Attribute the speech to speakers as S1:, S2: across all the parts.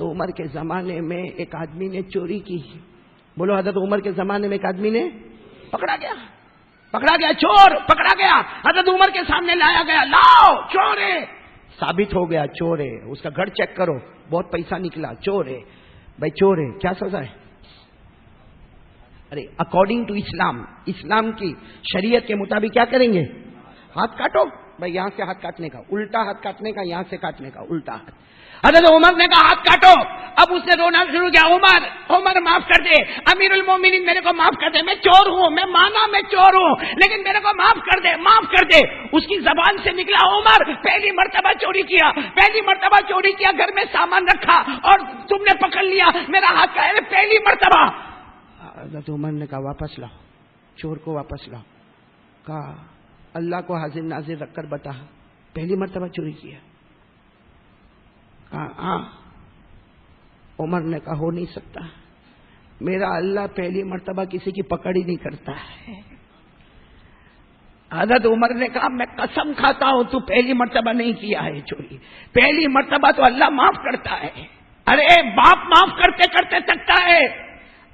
S1: عمر کے زمانے میں ایک آدمی نے چوری کی. بولو حضرت عمر کے زمانے میں ایک آدمی نے پکڑا گیا چور پکڑا گیا. حضرت عمر کے سامنے لایا گیا, لاؤ چور ہے. ثابت ہو گیا چور ہے. اس کا گھر چیک کرو, بہت پیسہ نکلا, چور ہے. بھائی چور ہے, کیا سزا ہے؟ ارے اکارڈنگ ٹو اسلام کی شریعت کے مطابق کیا کریں گے؟ ہاتھ کاٹو. بھائی یہاں سے ہاتھ کاٹنے کا, الٹا ہاتھ کاٹنے کا, یہاں سے کاٹنے کا, الٹا ہاتھ. حضرت عمر نے کہا ہاتھ کاٹو. اب اس نے رونا شروع کیا, عمر معاف کر دے, امیر المومنین میرے کو معاف کر دے, میں چور ہوں, میں مانا میں چور ہوں, لیکن میرے کو معاف کر دے. اس کی زبان سے نکلا, عمر پہلی مرتبہ چوری کیا, گھر میں سامان رکھا اور تم نے پکڑ لیا, میرا ہاتھ کا پہلی مرتبہ. حضرت عمر نے کہا واپس لاؤ, چور کو واپس لاؤ. کہا اللہ کو حاضر ناظر رکھ کر بتا, پہلی مرتبہ چوری کیا؟ ہاں. عمر نے کہا ہو نہیں سکتا, میرا اللہ پہلی مرتبہ کسی کی پکڑ ہی نہیں کرتا ہے. حضرت عمر نے کہا میں قسم کھاتا ہوں تو پہلی مرتبہ نہیں کیا ہے چوری, پہلی مرتبہ تو اللہ معاف کرتا ہے. ارے باپ معاف کرتے کرتے تکتا ہے,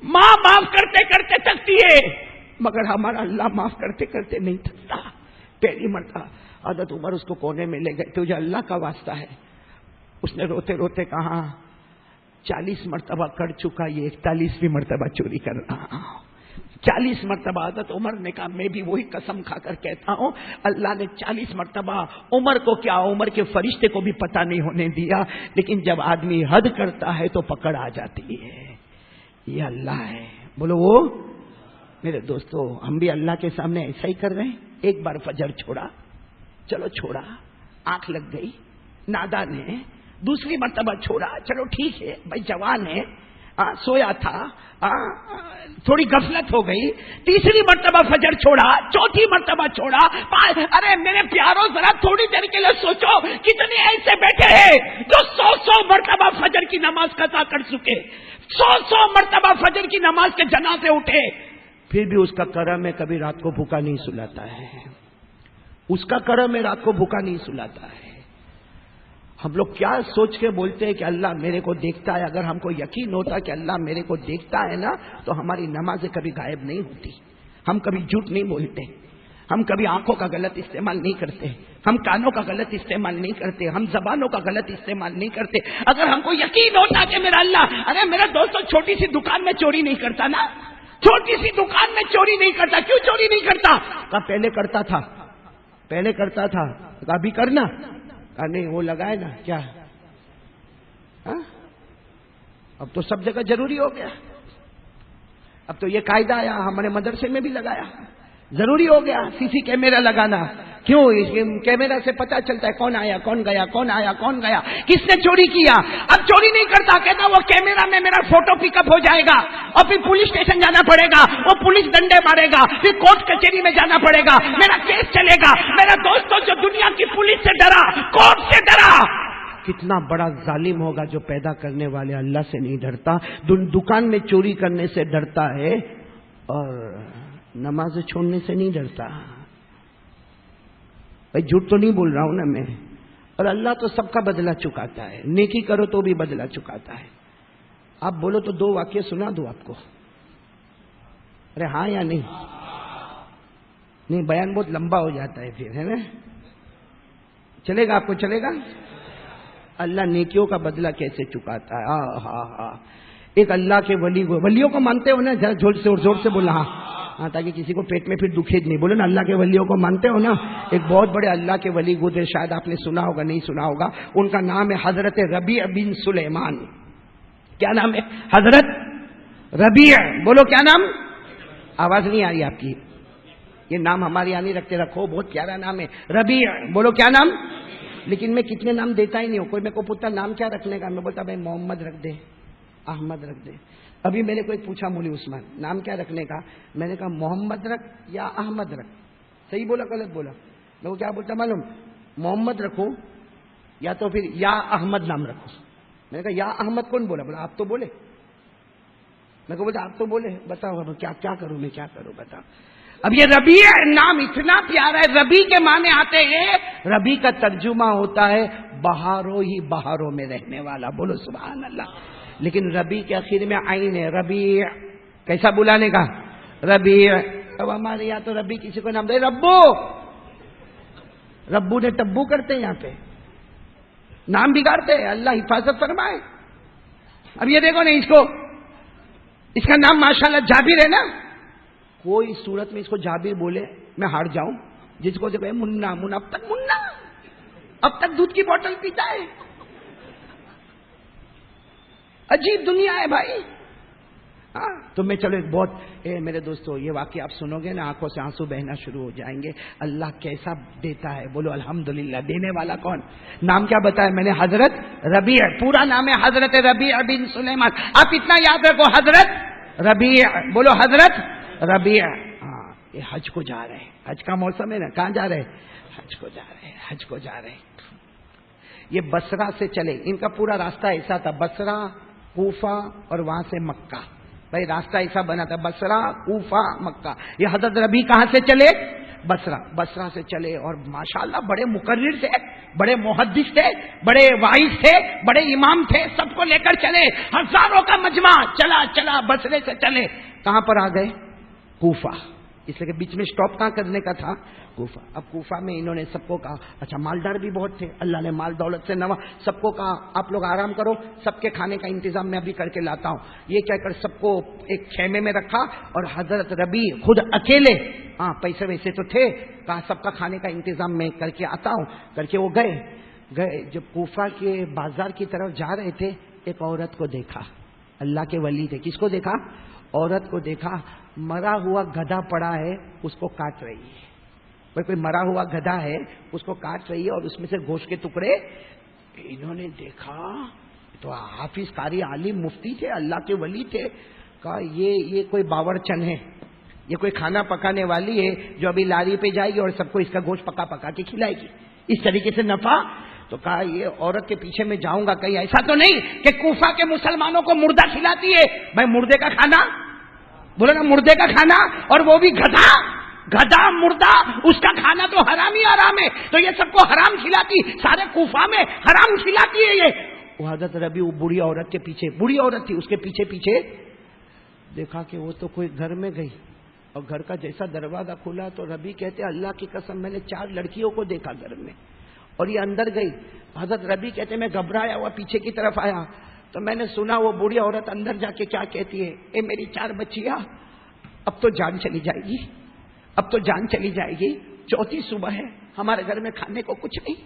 S1: ماں معاف کرتے کرتے تکتی ہے, مگر ہمارا اللہ معاف کرتے کرتے نہیں تکتا. پہلی مرتبہ. حضرت عمر اس کو کونے میں لے گئے, تجھے اللہ کا واسطہ ہے. اس نے روتے روتے کہا 40 مرتبہ کر چکا, یہ 41ویں مرتبہ چوری کر رہا ہوں. 40 مرتبہ. حضرت عمر نے کہا میں بھی وہی قسم کھا کر کہتا ہوں, اللہ نے 40 مرتبہ عمر کو کیا, عمر کے فرشتے کو بھی پتہ نہیں ہونے دیا, لیکن جب آدمی حد کرتا ہے تو پکڑ آ جاتی ہے. یہ اللہ ہے. بولو وہ. میرے دوستو, ہم بھی اللہ کے سامنے ایسا ہی کر رہے ہیں. ایک بار فجر چھوڑا, چلو چھوڑا, آنکھ لگ گئی, نادان ہے. دوسری مرتبہ چھوڑا, چلو ٹھیک ہے بھائی جوان ہے, سویا تھا, تھوڑی غفلت ہو گئی. تیسری مرتبہ فجر چھوڑا, چوتھی مرتبہ چھوڑا. ارے میرے پیاروں ذرا تھوڑی دیر کے لیے سوچو, کتنے ایسے بیٹھے ہیں جو 100 مرتبہ فجر کی نماز قضا کر چکے, 100 مرتبہ فجر کی نماز کے جنازے اٹھے, پھر بھی اس کا کرم ہے کبھی رات کو بھوکا نہیں سلاتا ہے. اس کا کرم ہے رات کو بھوکا نہیں سلاتا ہے. ہم لوگ کیا سوچ کے بولتے ہیں کہ اللہ میرے کو دیکھتا ہے. اگر ہم کو یقین ہوتا کہ اللہ میرے کو دیکھتا ہے نا, تو ہماری نمازیں کبھی غائب نہیں ہوتی. ہم کبھی جھوٹ نہیں بولتے, ہم کبھی آنکھوں کا غلط استعمال نہیں کرتے, ہم کانوں کا غلط استعمال نہیں کرتے, ہم زبانوں کا غلط استعمال نہیں کرتے. اگر ہم کو یقین ہوتا کہ میرا اللہ, ارے میرا دوستو چھوٹی سی دکان میں چوری نہیں کرتا نا, چھوٹی سی دکان میں چوری نہیں کرتا. کیوں چوری نہیں کرتا؟ کہا پہلے کرتا تھا. ابھی کرنا نہیں, وہ لگائے نا کیا, اب تو سب جگہ ضروری ہو گیا. اب تو یہ قاعدہ آیا, ہمارے مدرسے میں بھی لگایا, ضروری ہو گیا CC کیمرہ لگانا. کیوں؟ اس کیمرہ سے پتا چلتا ہے کون آیا کون گیا, کس نے چوری کیا. اب چوری نہیں کرتا, کہتا وہ کیمرہ میں میرا فوٹو پک اپ ہو جائے گا, اور پھر پولیس اسٹیشن جانا پڑے گا, وہ پولیس ڈنڈے مارے گا, پھر کورٹ کچہری میں جانا پڑے گا, میرا کیس چلے گا. میرا دوستوں جو دنیا کی پولیس سے ڈرا, کورٹ سے ڈرا, کتنا بڑا ظالم ہوگا جو پیدا کرنے والے اللہ سے نہیں ڈرتا, دکان میں چوری کرنے سے ڈرتا ہے اور نماز چھوڑنے سے نہیں ڈرتا. بھائی جھوٹ تو نہیں بول رہا ہوں نا میں. اور اللہ تو سب کا بدلہ چکاتا ہے, نیکی کرو تو بھی بدلہ چکاتا ہے. آپ بولو تو 2 واقعے سنا دو آپ کو. ارے ہاں یا نہیں؟ نہیں, بیان بہت لمبا ہو جاتا ہے پھر, ہے نا. چلے گا آپ کو, چلے گا. اللہ نیکیوں کا بدلہ کیسے چکاتا ہے. ایک اللہ کے ولیوں کو مانتے ہو نا, زور سے بولا. ہاں, تاکہ کسی کو پیٹ میں پھر دکھے نہیں. بولو نا اللہ کے ولیوں کو مانتے ہو نا. ایک بہت بڑے اللہ کے ولی گزرے, شاید آپ نے سنا ہوگا, نہیں سنا ہوگا. ان کا نام ہے حضرت ربیع بن سلیمان. کیا نام ہے؟ حضرت ربیع. بولو کیا نام. آواز نہیں آ رہی آپ کی. یہ نام ہمارے یہاں نہیں رکھتے, رکھو, بہت پیارا نام ہے ربیع. بولو کیا نام. لیکن میں کتنے نام دیتا ہی نہیں ہوں. کوئی میرے کو پوچھتا نام کیا رکھنے کا, میں بولتا بھائی محمد رکھ دے, احمد رکھ دے. ابھی میں نے کوئی پوچھا مولی عثمان نام کیا رکھنے کا, میں نے کہا محمد رکھ یا احمد رکھ. صحیح بولا غلط بولا؟ میں وہ کیا بولتا معلوم, محمد رکھو یا تو پھر یا احمد نام رکھو. میں نے کہا یا احمد کون بولا؟ بولا آپ تو بولے. میں کو بولتا آپ تو بولے, بتاؤ کیا کروں میں, کیا کروں بتاؤ. اب یہ ربیع نام اتنا پیارا ہے. ربی کے معنی آتے ہیں, ربی کا ترجمہ ہوتا ہے بہاروں ہی بہاروں میں رہنے والا، بولو سبحان اللہ. لیکن ربیع کے آخر میں عین ہے، ربیع کیسا بلانے کا؟ ربیع. اب ہمارے یہاں تو ربیع کسی کو نام دے ربو، ربو نے تبو کرتے ہیں، یہاں پہ نام بگاڑتے ہیں. اللہ حفاظت فرمائے. اب یہ دیکھو نا، اس کا نام ماشاءاللہ جابر ہے نا، کوئی صورت میں اس کو جابر بولے میں ہار جاؤں. جس کو دیکھو منا منا، اب تک دودھ کی بوتل پیتا ہے. عجیب دنیا ہے بھائی. ہاں تو میں چلو ایک بہت میرے دوستو یہ واقعہ آپ سنو گے نا، آنکھوں سے آنسو بہنا شروع ہو جائیں گے. اللہ کیسا دیتا ہے، بولو الحمدللہ. دینے والا کون؟ نام کیا بتایا میں نے؟ حضرت ربیع. پورا نام ہے حضرت ربیع بن سلیمان. آپ اتنا یاد رکھو، حضرت ربیع. بولو حضرت ربیع. ہاں یہ حج کو جا رہے ہیں، حج کا موسم ہے نا. کہاں جا رہے ہیں؟ حج کو جا رہے ہیں، حج کو جا رہے ہیں. یہ بصرہ سے چلے، ان کا پورا راستہ ایسا تھا، بصرہ کوفہ اور وہاں سے مکہ. بھائی راستہ ایسا بنا تھا، بصرہ کوفہ مکہ. یہ حضرت ربیع کہاں سے چلے؟ بصرہ سے چلے. اور ماشاءاللہ بڑے مقرر تھے، بڑے محدث تھے، بڑے واعظ تھے، بڑے امام تھے. سب کو لے کر چلے، ہزاروں کا مجمع چلا بصرے سے چلے. کہاں پر آ گئے؟ کوفہ. اس لیے کہ بیچ میں سٹاپ کہاں کرنے کا تھا؟ کوفہ. اب کوفہ میں انہوں نے سب کو کہا، اچھا مالدار بھی بہت تھے، اللہ نے مال دولت سے نوا. سب کو کہا آپ لوگ آرام کرو، سب کے کھانے کا انتظام میں ابھی کر کے لاتا ہوں. یہ کہہ کر سب کو ایک خیمے میں رکھا، اور حضرت ربیع خود اکیلے، ہاں پیسے ویسے تو تھے، کہا سب کا کھانے کا انتظام میں کر کے آتا ہوں. کر کے وہ گئے. جب کوفہ کے بازار کی طرف جا رہے تھے، ایک عورت کو دیکھا. اللہ کے ولی تھے. کس کو دیکھا؟ عورت کو دیکھا. مرا ہوا گدھا پڑا ہے، اس کو کاٹ رہی ہے. کوئی مرا ہوا گدھا ہے، اس کو کاٹ رہی ہے، اور اس میں سے گوشت کے ٹکڑے. انہوں نے دیکھا تو حافظ قاری عالم مفتی تھے، اللہ کے ولی تھے. کہا یہ کوئی باورچن ہے، یہ کوئی کھانا پکانے والی ہے جو ابھی لاری پہ جائے گی اور سب کو اس کا گوشت پکا کے کھلائے گی. اس طریقے سے نفع. تو کہا یہ عورت کے پیچھے میں جاؤں گا، کہیں ایسا تو نہیں کہ کوفہ کے مسلمانوں کو مردہ کھلاتی ہے. بھائی مردے کا کھانا، بولو نا مردے کا کھانا، اور وہ بھی گدھا مردہ، اس کا کھانا تو حرام ہی حرام ہے. تو یہ سب کو حرام کھلاتی، سارے کوفہ میں حرام کھلاتی ہے یہ. وہ حضرت ربیع بوڑھی عورت کے پیچھے، بوڑھی عورت تھی، اس کے پیچھے دیکھا کہ وہ تو کوئی گھر میں گئی، اور گھر کا جیسا دروازہ کھلا تو ربیع کہتے اللہ کی قسم میں نے 4 لڑکیوں کو دیکھا گھر میں، اور یہ اندر گئی. حضرت ربیع کہتے میں گھبرایا ہوا پیچھے کی طرف آیا تو میں نے سنا وہ بوڑھی عورت اندر جا کے کیا کہتی ہے، اے میری 4 بچیاں، اب تو جان چلی جائے گی، اب تو جان چلی جائے گی. 4تھی صبح ہے، ہمارے گھر میں کھانے کو کچھ نہیں.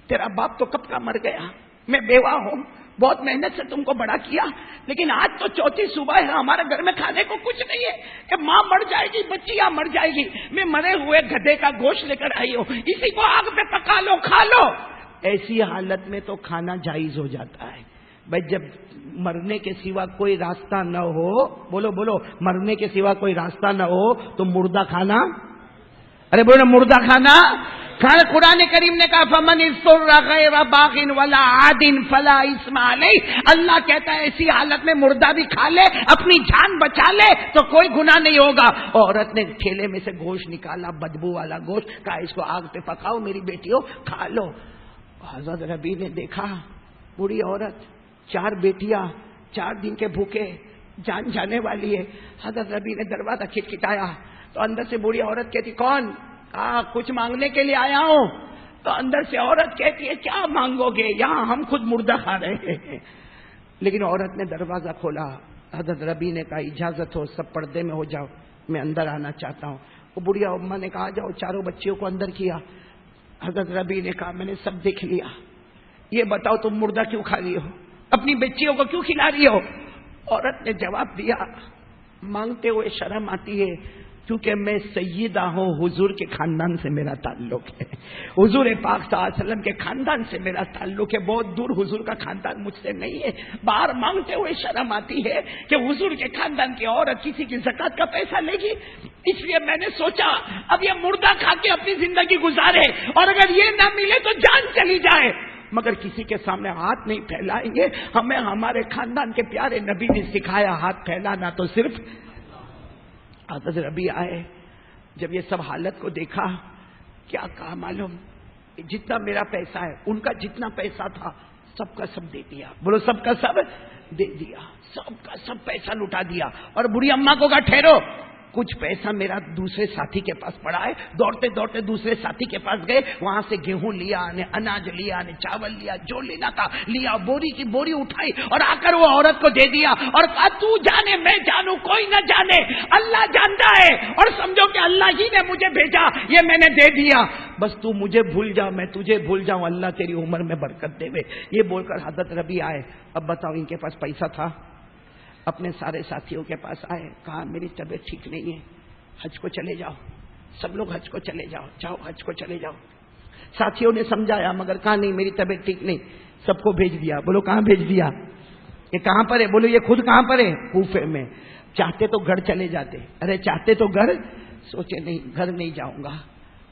S1: تیرا باپ تو کب کا مر گیا، میں بیوہ ہوں، بہت محنت سے تم کو بڑا کیا، لیکن آج تو 4تھی صبح ہے، ہمارے گھر میں کھانے کو کچھ نہیں ہے کہ ماں مر جائے گی، بچیاں مر جائے گی. میں مرے ہوئے گدھے کا گوشت لے کر آئی ہوں، اسی کو آگ پہ پکا لو کھا لو. ایسی حالت میں تو کھانا جائز ہو جاتا ہے. بھائی جب مرنے کے سوا کوئی راستہ نہ ہو، بولو مرنے کے سوا کوئی راستہ نہ ہو تو مردہ کھانا، ارے بولو مردہ کھانا. قرآن کریم نے کہا فمن اضطر غیر باغ ولا عاد فلا اثم علیہ. اللہ کہتا ہے ایسی حالت میں مردہ بھی کھا لے، اپنی جان بچا لے تو کوئی گناہ نہیں ہوگا. عورت نے ٹھیلے میں سے گوشت نکالا، بدبو والا گوشت، کہا اس کو آگ پہ پکاؤ میری بیٹیوں کھا لو. حضرت ربیع نے دیکھا بوڑھی عورت، 4 بیٹیاں، 4 دن کے بھوکے، جان جانے والی ہے. حضرت ربیع نے دروازہ کھٹکھٹایا تو اندر سے بوڑھی عورت کہتی کون؟ کہا کچھ مانگنے کے لیے آیا ہوں. تو اندر سے عورت کہتی ہے کیا مانگو گے، یہاں ہم خود مردہ کھا رہے ہیں. لیکن عورت نے دروازہ کھولا. حضرت ربیع نے کہا اجازت ہو، سب پردے میں ہو جاؤ، میں اندر آنا چاہتا ہوں. وہ بڑھی اماں نے کہا جاؤ. 4 بچیوں کو اندر کیا. حضرت ربیع نے کہا میں نے سب دیکھ لیا، یہ بتاؤ تم مردہ کیوں کھا رہی ہو، اپنی بچیوں کو کیوں کھلا رہی ہو؟ عورت نے جواب دیا، مانگتے ہوئے شرم آتی ہے کیونکہ میں سیدہ ہوں، حضور کے خاندان سے میرا تعلق ہے، حضور پاک صلی اللہ علیہ وسلم کے خاندان سے میرا تعلق ہے، بہت دور حضور کا خاندان مجھ سے نہیں ہے. باہر مانگتے ہوئے شرم آتی ہے کہ حضور کے خاندان کی عورت کسی کی زکات کا پیسہ لے گی. اس لیے میں نے سوچا اب یہ مردہ کھا کے اپنی زندگی گزارے، اور اگر یہ نہ ملے تو جان چلی جائے، مگر کسی کے سامنے ہاتھ نہیں پھیلائیں گے. ہمیں ہمارے خاندان کے پیارے نبی نے سکھایا ہاتھ پھیلانا تو صرف. حضرت ربیع آئے، جب یہ سب حالت کو دیکھا کیا کہا معلوم؟ جتنا میرا پیسہ ہے ان کا جتنا پیسہ تھا سب کا سب دے دیا. بولو سب کا سب دے دیا, سب کا سب پیسہ لٹا دیا. اور بڑھی اماں کو کہا ٹھہرو, کچھ پیسہ میرا دوسرے ساتھی کے پاس پڑا ہے. دوڑتے دوڑتے دوسرے ساتھی کے پاس گئے, وہاں سے گیہوں لیا, نے اناج لیا, نے چاول لیا, جو لینا تھا لیا, بوری کی بوری اٹھائی اور آ کر وہ عورت کو دے دیا اور کہا تو جانے میں جانوں کوئی نہ جانے, اللہ جانتا ہے اور سمجھو کہ اللہ ہی نے مجھے بھیجا, یہ میں نے دے دیا, بس تو مجھے بھول جا میں تجھے بھول جاؤں, اللہ تیری عمر میں برکت دے. یہ بول کر حضرت ربی آئے. اب بتاؤ ان کے پاس پیسہ تھا؟ اپنے سارے ساتھیوں کے پاس آئے, کہا میری طبیعت ٹھیک نہیں ہے, حج کو چلے جاؤ, سب لوگ حج کو چلے جاؤ, جاؤ حج کو چلے جاؤ. ساتھیوں نے سمجھایا مگر کہا نہیں میری طبیعت ٹھیک نہیں. سب کو بھیج دیا. بولو کہاں بھیج دیا؟ یہ کہاں پر ہے؟ بولو یہ خود کہاں پر ہے؟ کوفے میں. چاہتے تو گھر چلے جاتے, ارے چاہتے تو گھر, سوچے نہیں گھر نہیں جاؤں گا,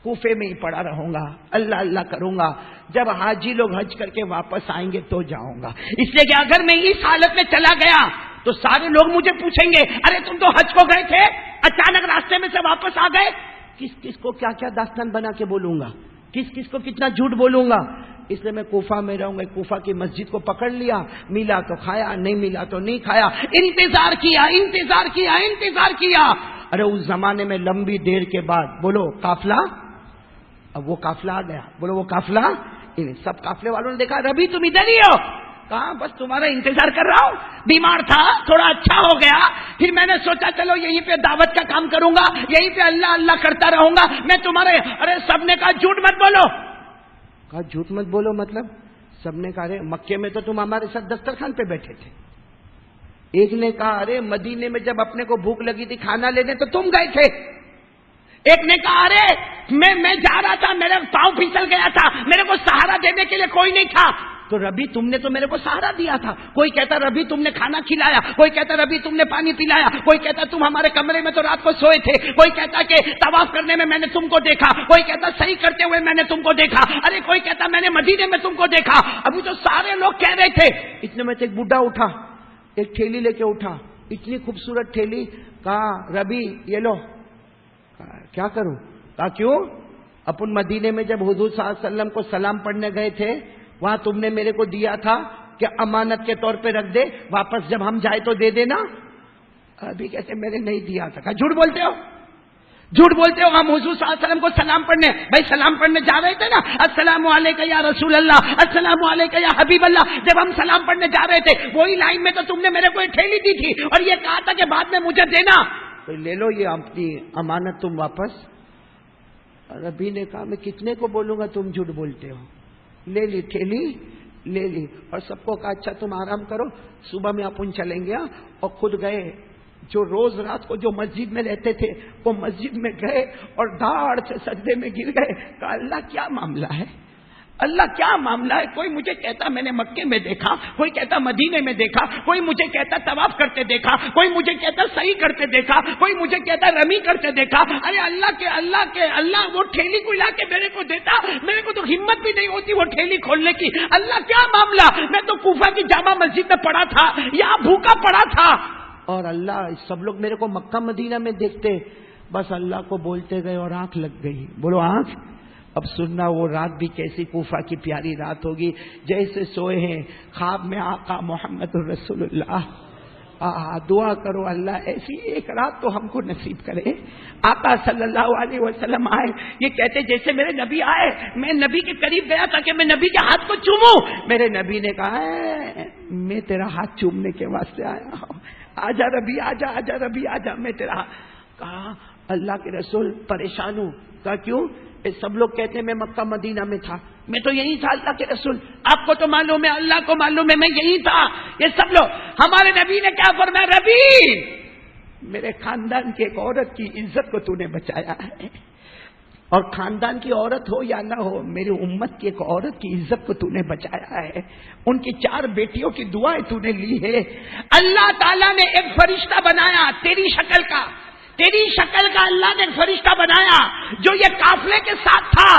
S1: کوفے میں ہی پڑا رہوں گا, اللہ اللہ کروں گا, جب حاجی لوگ حج کر کے واپس آئیں گے تو جاؤں گا. اس لیے کہ اگر میں اس حالت میں چلا گیا تو سارے لوگ مجھے پوچھیں گے ارے تم تو حج کو گئے تھے, اچانک راستے میں سے واپس آ گئے. کس کس کو کیا کیا داستان بنا کے بولوں گا, کس کس کو کتنا جھوٹ بولوں گا. اس لیے میں کوفہ میں رہوں گا. کوفہ کی مسجد کو پکڑ لیا, ملا تو کھایا, نہیں ملا تو نہیں کھایا, انتظار کیا انتظار کیا انتظار کیا. ارے اس زمانے میں لمبی دیر کے بعد بولو قافلہ, اب وہ قافلہ آ گیا. بولو وہ قافلہ, سب قافلے والوں نے دیکھا ربی تم ادھر ہی ہو. کہاں بس تمہارا انتظار کر رہا ہوں, بیمار تھا تھوڑا اچھا ہو گیا, پھر میں نے سوچا چلو یہیں پہ دعوت کا کام کروں گا, یہیں پہ اللہ اللہ کرتا رہوں گا میں تمہارے. ارے سب نے کہا جھوٹ مت بولو. کہا جھوٹ مت بولو مطلب؟ سب نے کہا ارے مکے میں تو تم ہمارے ساتھ دسترخوان پہ بیٹھے تھے. ایک نے کہا ارے مدینے میں جب اپنے کو بھوک لگی تھی کھانا لینے تو تم گئے تھے. ایک نے کہا ارے میں جا رہا تھا, میرے پاؤں پھسل گیا تھا, میرے کو سہارا دینے کے لیے کوئی نہیں تھا. تو ربی تم نے تو میرے کو سہارا دیا تھا. کوئی کہتا ربی تم نے کھانا کھلایا, کوئی کہتا ربی تم نے پانی پلایا, کوئی کہتا تم ہمارے کمرے میں تو رات کو سوئے تھے, کوئی کہتا کہ طواف کرنے میں نے تم کو دیکھا, کوئی کہتا صحیح کرتے ہوئے میں نے تم کو دیکھا, ارے کوئی کہتا میں نے مدینے میں تم کو دیکھا. ابھی تو سارے لوگ کہہ رہے تھے. اتنے میں ایک بڈھا اٹھا, ایک تھیلی لے کے اٹھا, اتنی خوبصورت تھیلی. کہا ربی یہ لو. کیا کروں؟ کہا کیوں؟ اپن مدینے میں جب حضور صلی اللہ علیہ وسلم کو سلام پڑھنے گئے تھے وہاں تم نے میرے کو دیا تھا کہ امانت کے طور پہ رکھ دے, واپس جب ہم جائے تو دے دینا. ابھی کہتے میں نے نہیں دیا تھا. کہا جھوٹ بولتے ہو, جھوٹ بولتے ہو. ہم حضور صلی اللہ علیہ وسلم کو سلام پڑھنے, بھائی سلام پڑھنے جا رہے تھے نا, السلام علیکم یا رسول اللہ, السلام علیکم یا حبیب اللہ. جب ہم سلام پڑھنے جا رہے تھے وہی لائن میں تو تم نے میرے کو ایک تھیلی دی تھی اور یہ کہا تھا کہ بعد میں مجھے دینا. تو لے لو یہ اپنی امانت تم واپس. ربی نے کہا میں کتنے کو بولوں گا تم جھوٹ بولتے ہو. لے لی تھیلی, لے لی اور سب کو کہا اچھا تم آرام کرو, صبح میں اپن چلیں گے. اور خود گئے. جو روز رات کو جو مسجد میں رہتے تھے وہ مسجد میں گئے اور دھاڑ سے سجدے میں گر گئے. کہا اللہ کیا معاملہ ہے, اللہ کیا معاملہ ہے. کوئی مجھے کہتا میں نے مکے میں دیکھا, کوئی کہتا مدینے میں دیکھا, کوئی مجھے کہتا طواف کرتے دیکھا, کوئی مجھے کہتا صحیح کرتے دیکھا, کوئی مجھے کہتا رمی کرتے دیکھا. ارے اللہ وہ ٹھیلی کو لا کے میرے کو دیتا, میرے کو تو ہمت بھی نہیں ہوتی وہ ٹھیلی کھولنے کی. اللہ کیا معاملہ, میں تو کوفہ کی جامع مسجد میں پڑا تھا, یہاں بھوکا پڑا تھا. اور اللہ سب لوگ میرے کو مکہ مدینہ میں دیکھتے, بس اللہ کو بولتے گئے اور آنکھ لگ گئی. بولو آنکھ. اب سننا وہ رات بھی کیسی کوفہ کی پیاری رات ہوگی. جیسے سوئے ہیں خواب میں آقا محمد رسول اللہ. دعا کرو اللہ ایسی ایک رات تو ہم کو نصیب کرے. آقا صلی اللہ علیہ وسلم آئے, یہ کہتے جیسے میرے نبی آئے, میں نبی کے قریب گیا تاکہ میں نبی کے ہاتھ کو چوموں. میرے نبی نے کہا میں تیرا ہاتھ چومنے کے واسطے آیا ہوں, آجا ربی آجا, آجا ربی آجا, میں تیرا. کہا اللہ کے رسول پریشان ہوں. کہا کیوں؟ سب لوگ کہتے ہیں میں مکہ مدینہ میں تھا, میں تو یہی تھا اللہ کے رسول. آپ کو تو معلوم ہے, اللہ کو معلوم ہے, میں یہی تھا. یہ سب لوگ, ہمارے نبی نے کیا فرمایا, ربی میرے خاندان کی ایک عورت کی عزت کو تو نے بچایا ہے, اور خاندان کی عورت ہو یا نہ ہو میری امت کی ایک عورت کی عزت کو تو نے بچایا ہے. ان کی 4 بیٹیوں کی دعائیں تو نے لی ہے. اللہ تعالیٰ نے ایک فرشتہ بنایا تیری شکل کا, تیری شکل کا اللہ نے ایک فرشتہ بنایا جو یہ قافلے کے ساتھ تھا.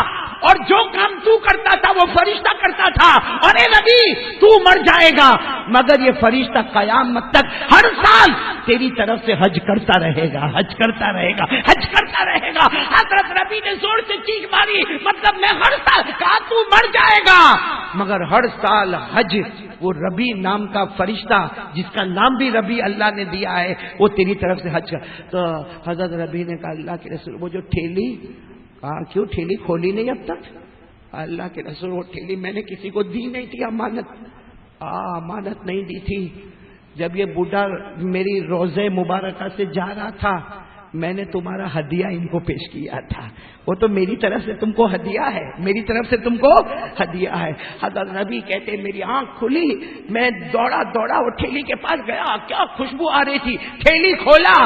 S1: اور جو کام تو کرتا تھا وہ فرشتہ کرتا تھا. ارے نبی تو مر جائے گا مگر یہ فرشتہ قیامت تک ہر سال تیری طرف سے حج کرتا رہے گا, حج کرتا رہے گا, حج کرتا رہے گا. حضرت نبی نے زور سے چیخ ماری, مطلب میں ہر سال, کہا تو مر جائے گا مگر ہر سال حج. وہ ربی نام کا فرشتہ جس کا نام بھی ربی اللہ نے دیا ہے وہ تیری طرف سے حج کر. تو حضرت ربی نے کہا اللہ کے رسول وہ جو ٹھیلی, کہا کیوں ٹھیلی کھولی نہیں اب تک؟ اللہ کے رسول وہ ٹھیلی میں نے کسی کو دی نہیں تھی امانت. امانت نہیں دی تھی. جب یہ بوڑھا میری روزے مبارکہ سے جا رہا تھا میں نے تمہارا ہدیہ ان کو پیش کیا تھا. وہ تو میری طرف سے تم کو ہدیہ ہے, میری طرف سے تم کو ہدیہ ہے. حضرت نبی کہتے میری آنکھ کھلی, میں دوڑا دوڑا وہ ٹھیلی کے پاس گیا, کیا خوشبو آ رہی تھی. ٹھیلی کھولا,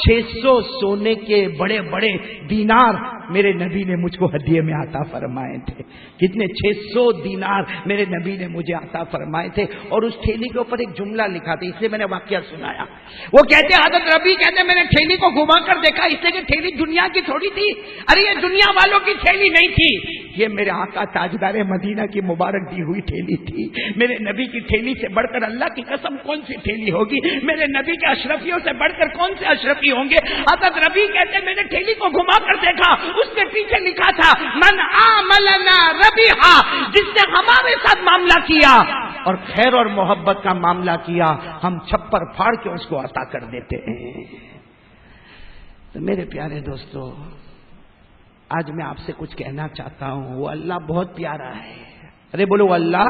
S1: 600 سونے کے بڑے بڑے دینار میرے نبی نے مجھ کو ہدیے میں عطا فرمائے تھے. کتنے 600 دینار میرے نبی نے مجھے عطا فرمائے تھے. اور اس ٹھیلی کے اوپر ایک جملہ لکھا تھا, اس لیے میں نے واقعہ سنایا. وہ کہتے حضرت نبی کہتے میں نے ٹھیلی کو گھما کر دیکھا, اس لیے کہ ٹھیلی دنیا کی تھوڑی تھی. ارے یہ دنیا والوں کی ٹھیلی نہیں تھی, یہ میرے آقا تاجدار مدینہ کی مبارک دی ہوئی ٹھیلی تھی. میرے نبی کی ٹھیلی سے بڑھ کر اللہ کی قسم کون سی ٹھیلی ہوگی, میرے نبی کے اشرفیوں سے بڑھ کر کون سے اشرفی ہوں گے. حضرت نبی کہتے میں نے ٹھیلی کو گھما کر دیکھا, اس کے پیچھے لکھا تھا من عاملنا ربیحا, جس نے ہمارے ساتھ معاملہ کیا اور خیر اور محبت کا معاملہ کیا ہم چھپر پھاڑ کے اس کو عطا کر دیتے ہیں. تو میرے پیارے دوستو آج میں آپ سے کچھ کہنا چاہتا ہوں. وہ اللہ بہت پیارا ہے. ارے بولو اللہ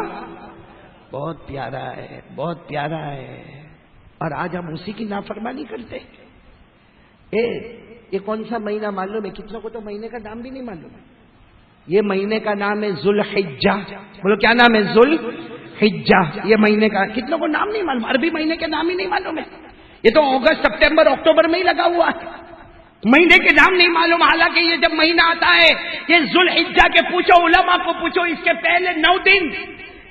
S1: بہت پیارا ہے, بہت پیارا ہے. اور آج ہم اسی کی نافرمانی کرتے. یہ کون سا مہینہ معلوم ہے؟ کتنوں کو تو مہینے کا نام بھی نہیں معلوم ہے. یہ مہینے کا نام ہے ذوالحجہ. بولو کیا نام ہے؟ ذوالحجہ. یہ مہینے کا کتنوں کو نام نہیں معلوم, عربی مہینے کے نام ہی نہیں معلوم ہے. یہ تو اگست سپٹمبر اکتوبر میں ہی لگا ہوا ہے, مہینے کے نام نہیں معلوم. حالانکہ یہ جب مہینہ آتا ہے یہ ذوالحجہ کے پوچھو, علماء کو پوچھو, اس کے پہلے 9 دن,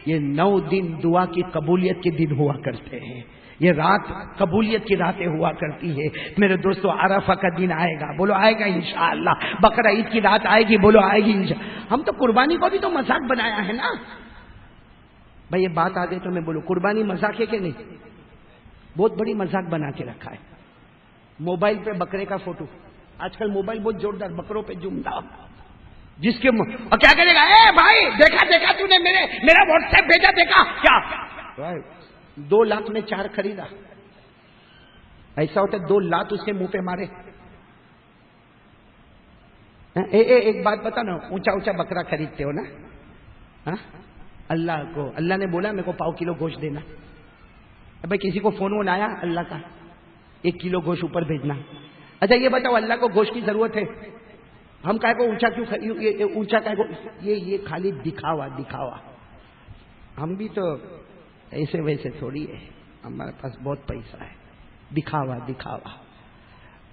S1: یہ 9 دن دعا کی قبولیت کے دن ہوا کرتے ہیں. یہ رات قبولیت کی راتیں ہوا کرتی ہے. میرے دوستو عرفہ کا دن آئے گا, بولو آئے گا انشاءاللہ. بقرہ عید کی رات آئے گی, بولو آئے گی انشاءاللہ. ہم تو قربانی کو بھی تو مذاق بنایا ہے نا بھائی. یہ بات آ گئی تو میں بولوں قربانی مذاق ہے کہ نہیں؟ بہت بڑی مذاق بنا کے رکھا ہے. موبائل پہ بکرے کا فوٹو, آج کل موبائل بہت زوردار, بکروں پہ جمتا جس کے اور کیا کرے گا, اے بھائی دیکھا تو نے میرا واٹس ایپ بھیجا, دیکھا کیا 2 لاکھ میں 4 خریدا. ایسا ہوتا ہے 2 لاکھ اس کے منہ پہ مارے. ایک بات بتا نا, اونچا بکرا خریدتے ہو نا, اللہ نے بولا میرے کو 1 کلو گوشت دینا. بھائی کسی کو فون آیا اللہ کا 1 کلو گوشت اوپر بھیجنا. اچھا یہ بتاؤ اللہ کو گوشت کی ضرورت ہے, ہم کہے کو اونچا کیوں, اونچا کہے کو, یہ خالی دکھاوا. ہم بھی تو ایسے ویسے تھوڑی ہے, ہمارے پاس بہت پیسہ ہے. دکھاوا.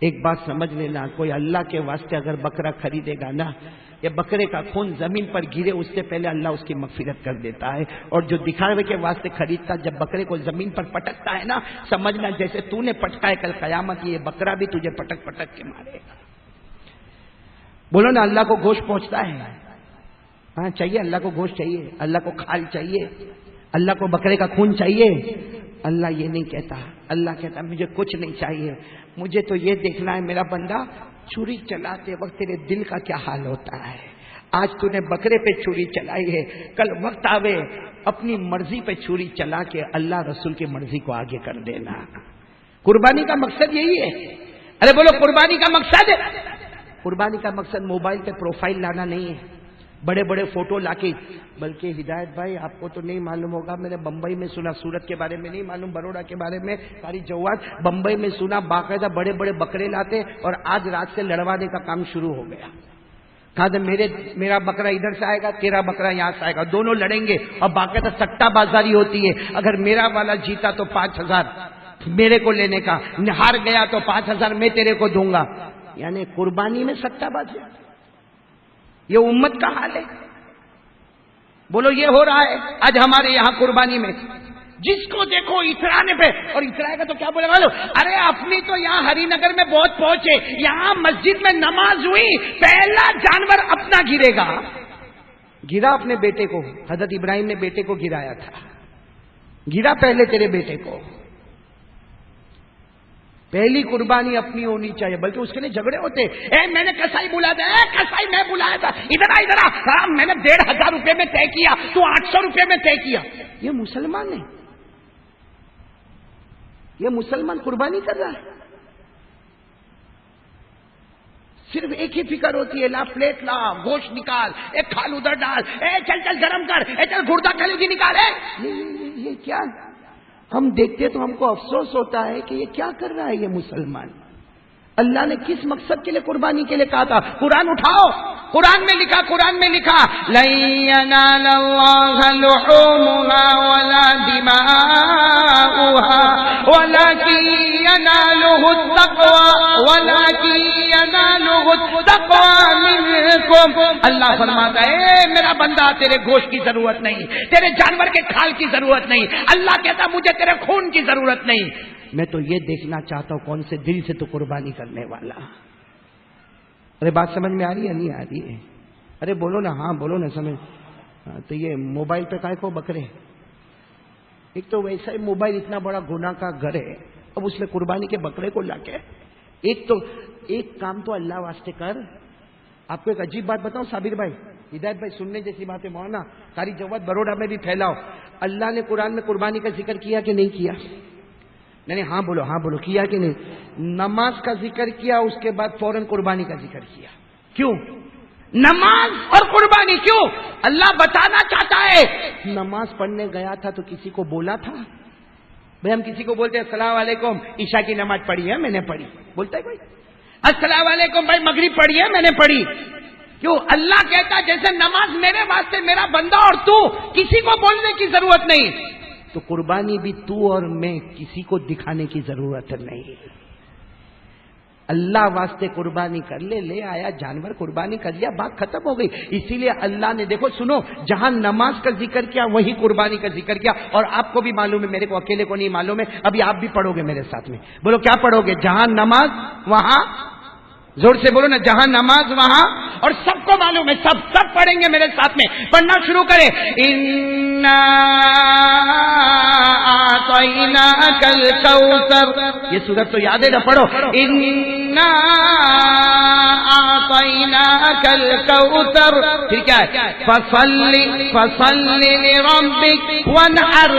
S1: ایک بات سمجھ لینا, کوئی اللہ کے واسطے اگر بکرا خریدے گا نا, یہ بکرے کا خون زمین پر گرے اس سے پہلے اللہ اس کی مغفرت کر دیتا ہے. اور جو دکھاوے کے واسطے خریدتا, جب بکرے کو زمین پر پٹکتا ہے نا, سمجھنا جیسے تو نے پٹکا ہے کل قیامت یہ بکرا بھی تجھے پٹک کے مارے گا. بولو نا اللہ کو گوشت پہنچتا ہے. ہاں چاہیے, اللہ کو گوشت چاہیے, اللہ کو کھال چاہیے, اللہ کو بکرے کا خون چاہیے. اللہ یہ نہیں کہتا, اللہ کہتا مجھے کچھ نہیں چاہیے, مجھے تو یہ دیکھنا ہے میرا بندہ چھری چلاتے وقت تیرے دل کا کیا حال ہوتا ہے. آج تو نے بکرے پہ چھری چلائی ہے, کل وقت آوے اپنی مرضی پہ چھری چلا کے اللہ رسول کی مرضی کو آگے کر دینا. قربانی کا مقصد یہی ہے. ارے بولو قربانی کا مقصد موبائل پہ پروفائل لانا نہیں ہے, بڑے بڑے فوٹو لا کے. بلکہ ہدایت بھائی آپ کو تو نہیں معلوم ہوگا, میں نے بمبئی میں سنا, سورت کے بارے میں نہیں معلوم, بروڑا کے بارے میں, ساری جواد بمبئی میں سنا, باقاعدہ بڑے بڑے بکرے لاتے اور آج رات سے لڑوانے کا کام شروع ہو گیا. کہا میرا بکرا ادھر سے آئے گا, تیرا بکرا یہاں سے آئے گا, دونوں لڑیں گے. اور باقاعدہ سٹا بازاری ہوتی ہے, اگر میرا والا جیتا تو 5,000 میرے کو لینے کا, ہار گیا تو 5,000 میں تیرے کو دوں گا. یعنی قربانی میں سٹا بازی. یہ امت کا حال ہے. بولو یہ ہو رہا ہے آج ہمارے یہاں قربانی میں. جس کو دیکھو اترانے پہ, اور اترائے گا تو کیا بولے والو, ارے اپنی تو یہاں ہری نگر میں بہت پہنچے, یہاں مسجد میں نماز ہوئی, پہلا جانور اپنا گرے گا. گرا اپنے بیٹے کو. حضرت ابراہیم نے بیٹے کو گرایا تھا. گرا پہلے تیرے بیٹے کو. پہلی قربانی اپنی ہونی چاہیے. بلکہ اس کے لیے جھگڑے ہوتے. میں نے کسائی بلا دیا. کسائی میں بلایا تھا. ادھر آ میں نے 1,500 روپے میں طے کیا, تو 800 روپے میں طے کیا. یہ مسلمان ہے. یہ مسلمان قربانی کر رہا ہے. صرف ایک ہی فکر ہوتی ہے, لا پلیٹ لا, گوشت نکال, ایک کھال ادھر ڈال, چل چل گرم کر, چل گردہ کلیجی نکال. یہ کیا ہم دیکھتے تو ہم کو افسوس ہوتا ہے کہ یہ کیا کر رہا ہے یہ مسلمان. اللہ نے کس مقصد کے لیے قربانی کے لیے کہا تھا؟ قرآن اٹھاؤ, قرآن میں لکھا لَن يَنَالَ اللَّهَ لُحُومُهَا وَلَا دِمَاؤُهَا وَلَكِن يَنَالُهُ التَّقْوَى مِنكُمْ. اللہ فرماتا ہے میرا بندہ تیرے گوشت کی ضرورت نہیں, تیرے جانور کے کھال کی ضرورت نہیں. اللہ کہتا مجھے تیرے خون کی ضرورت نہیں, میں تو یہ دیکھنا چاہتا ہوں کون سے دل سے تو قربانی کرنے والا. ارے بات سمجھ میں آ رہی ہے نہیں آ رہی ہے؟ ارے بولو نا, ہاں بولو نا سمجھ. تو یہ موبائل پہ کائے کو بکرے. ایک تو ویسا ہی موبائل اتنا بڑا گناہ کا گھر ہے, اب اس میں قربانی کے بکرے کو لا کے. ایک کام تو اللہ واسطے کر. آپ کو ایک عجیب بات بتاؤں صابر بھائی, ہدایت بھائی, سننے جیسی بات ہے. مولانا قاری جواد بروڈا میں بھی پھیلاؤ. اللہ نے قرآن میں قربانی کا ذکر کیا کہ نہیں کیا؟ نہیں, ہاں بولو کیا کہ نہیں؟ نماز کا ذکر کیا, اس کے بعد فوراً قربانی کا ذکر کیا. کیوں نماز اور قربانی کیوں؟ اللہ بتانا چاہتا ہے. نماز پڑھنے گیا تھا تو کسی کو بولا تھا؟ بھائی ہم کسی کو بولتے ہیں السلام علیکم, عشاء کی نماز پڑھی ہے, میں نے پڑھی. بولتا ہے کوئی السلام علیکم بھائی مغرب پڑھی ہے, میں نے پڑھی. کیوں؟ اللہ کہتا جیسے نماز میرے واسطے میرا بندہ اور تو, کسی کو بولنے کی ضرورت نہیں. تو قربانی بھی تو اور میں, کسی کو دکھانے کی ضرورت نہیں. اللہ واسطے قربانی کر لے آیا جانور, قربانی کر لیا, بات ختم ہو گئی. اسی لیے اللہ نے دیکھو سنو, جہاں نماز کا ذکر کیا وہیں قربانی کا ذکر کیا. اور آپ کو بھی معلوم ہے, میرے کو اکیلے کو نہیں معلوم ہے, ابھی آپ بھی پڑھو گے میرے ساتھ میں. بولو کیا پڑھو گے؟ جہاں نماز وہاں, زور سے بولو نا, جہاں نماز وہاں. اور سب کو معلوم ہے, سب پڑھیں گے میرے ساتھ میں. پڑھنا شروع کریں. اِنَّا أَعْطَيْنَاكَ الْكَوْثَرَ. یہ سورت تو یاد ہے نا, پڑھو. اِنَّا أَعْطَيْنَاكَ الْكَوْثَرَ. پھر کیا ہے؟ فَصَلِّ لِرَبِّكَ وَانْحَرْ.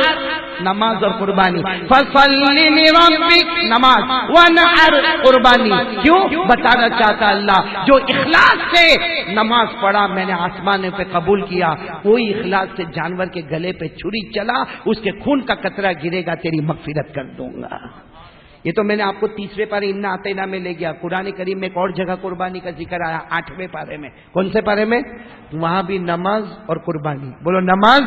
S1: نماز اور قربانی. فَصَلِّ لِرَبِّكَ نماز, وَانْحَرْ قربانی. کیوں؟ بتانا چاہتا اللہ جو اخلاص سے نماز پڑھا میں نے آسمان پہ قبول کیا, کوئی اخلاص سے جانور کے گلے پہ چھری چلا, اس کے خون کا قطرہ گرے گا, تیری مغفرت کر دوں گا. یہ تو میں نے آپ کو 30ویں پارے اِنَّا أَعْطَيْنَا میں لے گیا. قرآن کریم میں ایک اور جگہ قربانی کا ذکر آیا 8ویں پارے میں. کون سے پارے میں؟ وہاں بھی نماز اور قربانی. بولو نماز.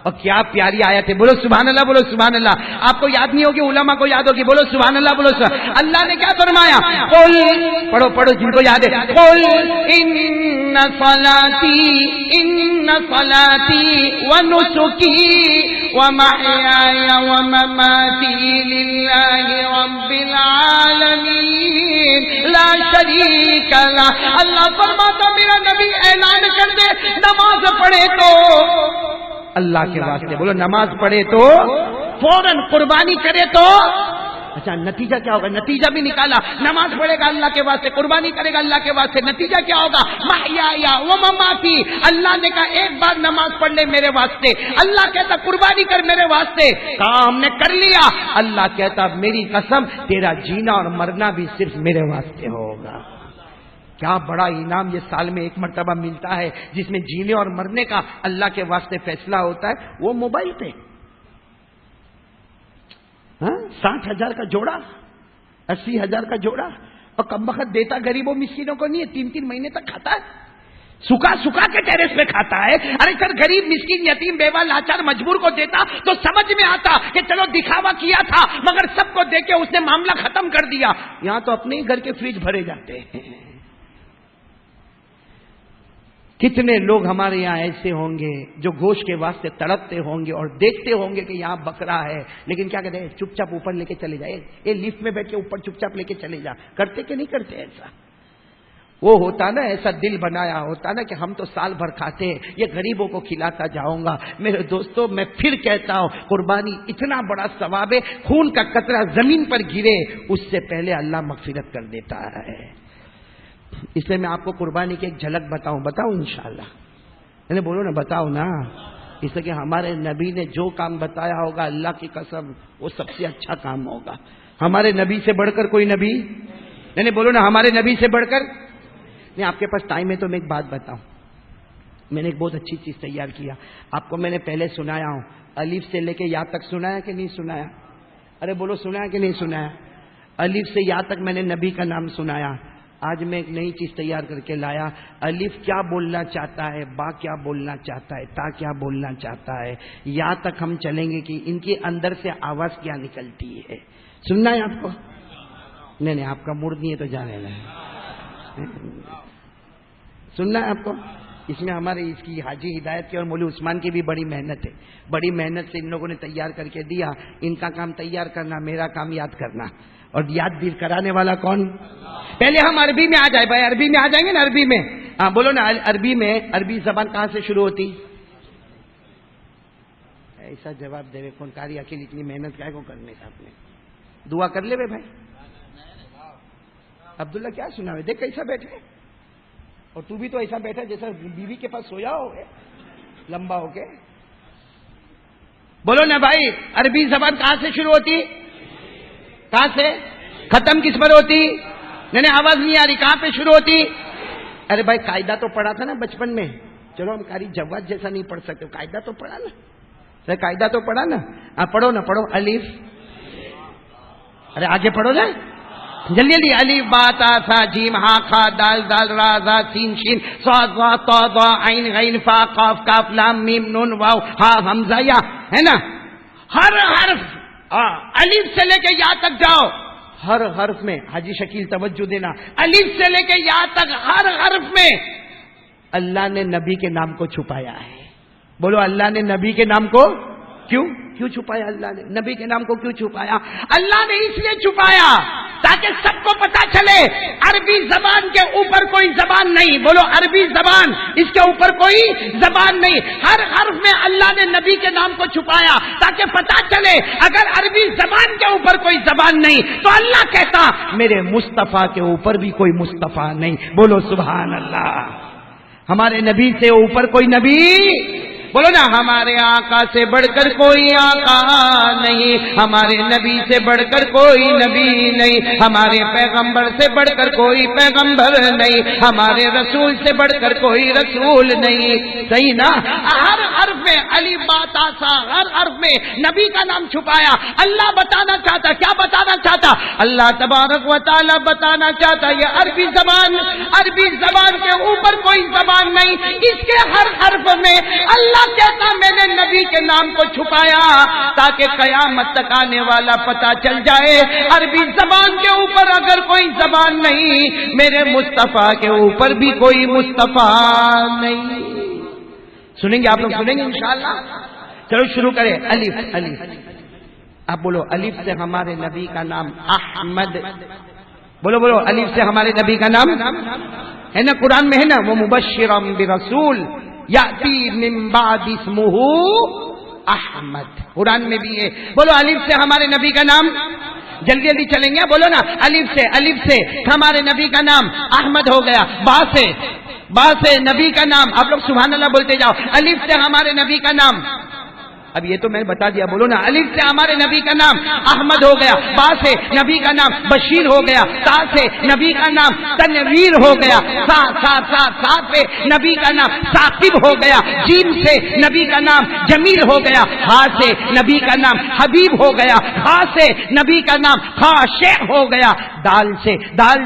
S1: اور کیا پیاری آیت ہے, بولو سبحان اللہ, بولو سبحان اللہ. آپ کو یاد نہیں ہوگی, علماء کو یاد ہوگی. بولو سبحان اللہ, بولو سبحان. اللہ نے کیا فرمایا؟ قل, پڑھو جن کو یاد ہے. قل ان صلاتی ونسکی ومحیای ومماتی للہ رب العالمین لا شریک لہ. اللہ فرماتا میرا نبی اعلان کر دے, نماز پڑھے تو اللہ کے واسطے. بولو نماز پڑھے تو فوراً, قربانی کرے تو. اچھا نتیجہ کیا ہوگا؟ نتیجہ بھی نکالا. نماز پڑھے گا اللہ کے واسطے, قربانی کرے گا اللہ کے واسطے, نتیجہ کیا ہوگا؟ محیا و مماتی. اللہ نے کہا ایک بار نماز پڑھ لے میرے واسطے, اللہ کہتا قربانی کر میرے واسطے. کام نے کر لیا. اللہ کہتا میری قسم تیرا جینا اور مرنا بھی صرف میرے واسطے ہوگا. کیا بڑا انعام یہ سال میں ایک مرتبہ ملتا ہے, جس میں جینے اور مرنے کا اللہ کے واسطے فیصلہ ہوتا ہے. وہ موبائل پہ 60,000 کا جوڑا, 80,000 کا جوڑا, اور کم وقت دیتا غریبوں مسکینوں کو نہیں ہے, 3 مہینے تک کھاتا ہے, سکھا کے ٹیرس پہ کھاتا ہے. ارے سر غریب مسکین یتیم بیوہ لاچار مجبور کو دیتا تو سمجھ میں آتا کہ چلو دکھاوا کیا تھا, مگر سب کو دے کے اس نے معاملہ ختم کر دیا. یہاں تو اپنے ہی گھر کے فریج بھرے جاتے ہیں. کتنے لوگ ہمارے یہاں ایسے ہوں گے جو گوشت کے واسطے تڑپتے ہوں گے اور دیکھتے ہوں گے کہ یہاں بکرا ہے, لیکن کیا کہتے ہیں چپ چاپ اوپر لے کے چلے جائے, یہ لفٹ میں بیٹھ کے اوپر چپ چاپ لے کے چلے جا. کرتے کہ نہیں کرتے ایسا؟ وہ ہوتا نا ایسا دل بنایا ہوتا نا کہ ہم تو سال بھر کھاتے ہیں، یہ غریبوں کو کھلاتا جاؤں گا۔ میرے دوستوں میں پھر کہتا ہوں، قربانی اتنا بڑا ثواب ہے، خون کا قطرہ زمین پر گرے اس سے پہلے اللہ مغفرت کر دیتا ہے۔ اس لیے میں آپ کو قربانی کی ایک جھلک بتاؤں انشاءاللہ، میں نے بولو نا بتاؤ نا، اس لیے کہ ہمارے نبی نے جو کام بتایا ہوگا اللہ کی قسم وہ سب سے اچھا کام ہوگا۔ ہمارے نبی سے بڑھ کر کوئی نبی نہیں، بولو نا ہمارے نبی سے بڑھ کر نہیں۔ آپ کے پاس ٹائم ہے تو میں ایک بات بتاؤں، میں نے ایک بہت اچھی چیز تیار کیا، آپ کو میں نے پہلے سنایا ہوں، الف سے لے کے یا تک سنایا کہ نہیں سنایا؟ ارے بولو سنایا کہ نہیں سنایا؟ الف سے یا تک میں نے نبی کا نام سنایا۔ آج میں ایک نئی چیز تیار کر کے لایا، الف کیا بولنا چاہتا ہے، با کیا بولنا چاہتا ہے، تا کیا بولنا چاہتا ہے، یا تک ہم چلیں گے کہ ان کے اندر سے آواز کیا نکلتی ہے۔ سننا ہے آپ کو؟ نہیں آپ کا موڈ نہیں ہے تو جانے لیں، سننا ہے آپ کو؟ اس میں ہمارے اس کی حاجی ہدایت کی اور مولوی عثمان کی بھی بڑی محنت ہے، بڑی محنت سے ان لوگوں نے تیار کر کے دیا۔ ان کا کام تیار کرنا، میرا کام یاد کرنا، اور یاد بھی کرانے والا کون؟ پہلے ہم عربی میں آ جائے بھائی، عربی میں آ جائیں گے نا، عربی میں ہاں بولو نا، عربی میں عربی زبان کہاں سے شروع ہوتی؟ ایسا جواب دے کون کاری اکیلی اتنی محنت کیا کو کرنے کا، آپ نے دعا کر لے بھائی۔ عبداللہ کیا سنا ہے، دیکھ کیسا بیٹھے، اور تو بھی تو ایسا بیٹھا جیسا بیوی کے پاس سویا ہو گئے لمبا ہو کے۔ بولو نا بھائی، عربی زبان کہاں سے شروع ہوتی، کہاں سے ختم کس پر ہوتی؟ نہیں آواز نہیں آ رہی، کہاں پہ شروع ہوتی؟ ارے بھائی قاعدہ تو پڑھا تھا نا بچپن میں، چلو ہم قاری جواد جیسا نہیں پڑھ سکتے، قاعدہ تو پڑھا نا، سر قاعدہ تو پڑھا نا، پڑھو نا، پڑھو الف، ارے آگے پڑھو نا جلدی جلدی، الف با تا سا جیم ہا خا دال دال را زا سین شین صاد ضا طا ضا عین غین فا قاف کاف لام میم نون واو ہا حمزہ یا، ہے نا؟ ہر حرف الف سے لے کے یا تک جاؤ، ہر حرف میں حاجی شکیل توجہ دینا، الف سے لے کے یا تک ہر حرف میں اللہ نے نبی کے نام کو چھپایا ہے۔ بولو اللہ نے نبی کے نام کو کیوں چھپایا؟ اللہ نے نبی کے نام کو کیوں چھپایا؟ اللہ نے اس لیے چھپایا تاکہ سب کو پتا چلے عربی زبان کے اوپر کوئی زبان نہیں، بولو عربی زبان اس کے اوپر کوئی زبان نہیں۔ ہر حرف میں اللہ نے نبی کے نام کو چھپایا تاکہ پتا چلے اگر عربی زبان کے اوپر کوئی زبان نہیں تو اللہ کہتا میرے مصطفیٰ کے اوپر بھی کوئی مصطفیٰ نہیں۔ بولو سبحان اللہ، ہمارے نبی سے اوپر کوئی نبی، بولو نا ہمارے آقا سے بڑھ کر کوئی آقا نہیں، ہمارے نبی سے بڑھ کر کوئی نبی نہیں، ہمارے پیغمبر سے بڑھ کر کوئی پیغمبر نہیں، ہمارے رسول سے بڑھ کر کوئی رسول نہیں۔ صحیح نا؟ ہر حرف میں الف با تا سا، ہر حرف میں نبی کا نام چھپایا۔ اللہ بتانا چاہتا، کیا بتانا چاہتا؟ اللہ تبارک و تعالی بتانا چاہتا یہ عربی زبان کے اوپر کوئی زبان نہیں، اس کے ہر حرف میں اللہ کہتا میں نے نبی کے نام کو چھپایا تاکہ قیامت تک آنے والا پتہ چل جائے عربی زبان کے اوپر اگر کوئی زبان نہیں، میرے مصطفیٰ کے اوپر بھی کوئی مصطفیٰ نہیں۔ سنیں گے آپ لوگ، سنیں گے انشاءاللہ؟ چلو شروع کریں۔ الف، آپ بولو الف سے ہمارے نبی کا نام احمد، بولو الف سے ہمارے نبی کا نام ہے نا، قرآن میں ہے نا، وہ مبشرا برسول یاتی من بعد اسمہ احمد، قرآن میں بھی ہے۔ بولو الف سے ہمارے نبی کا نام، جلدی جلدی چلیں گے، بولو نا الف سے ہمارے نبی کا نام احمد ہو گیا، با سے نبی کا نام، آپ لوگ سبحان اللہ بولتے جاؤ، الف سے ہمارے نبی کا نام، اب یہ تو میں نے بتا دیا، بولو نا الف سے ہمارے نبی کا نام احمد ہو گیا، با سے نبی کا نام بشیر ہو گیا، تا سے نبی کا نام تنویر ہو گیا، سا سے نبی کا نام ثاقب ہو گیا، جیم سے نبی کا نام جمیل ہو گیا، ہا سے نبی کا نام حبیب ہو گیا، خا سے نبی کا نام خاشع ہو گیا، دال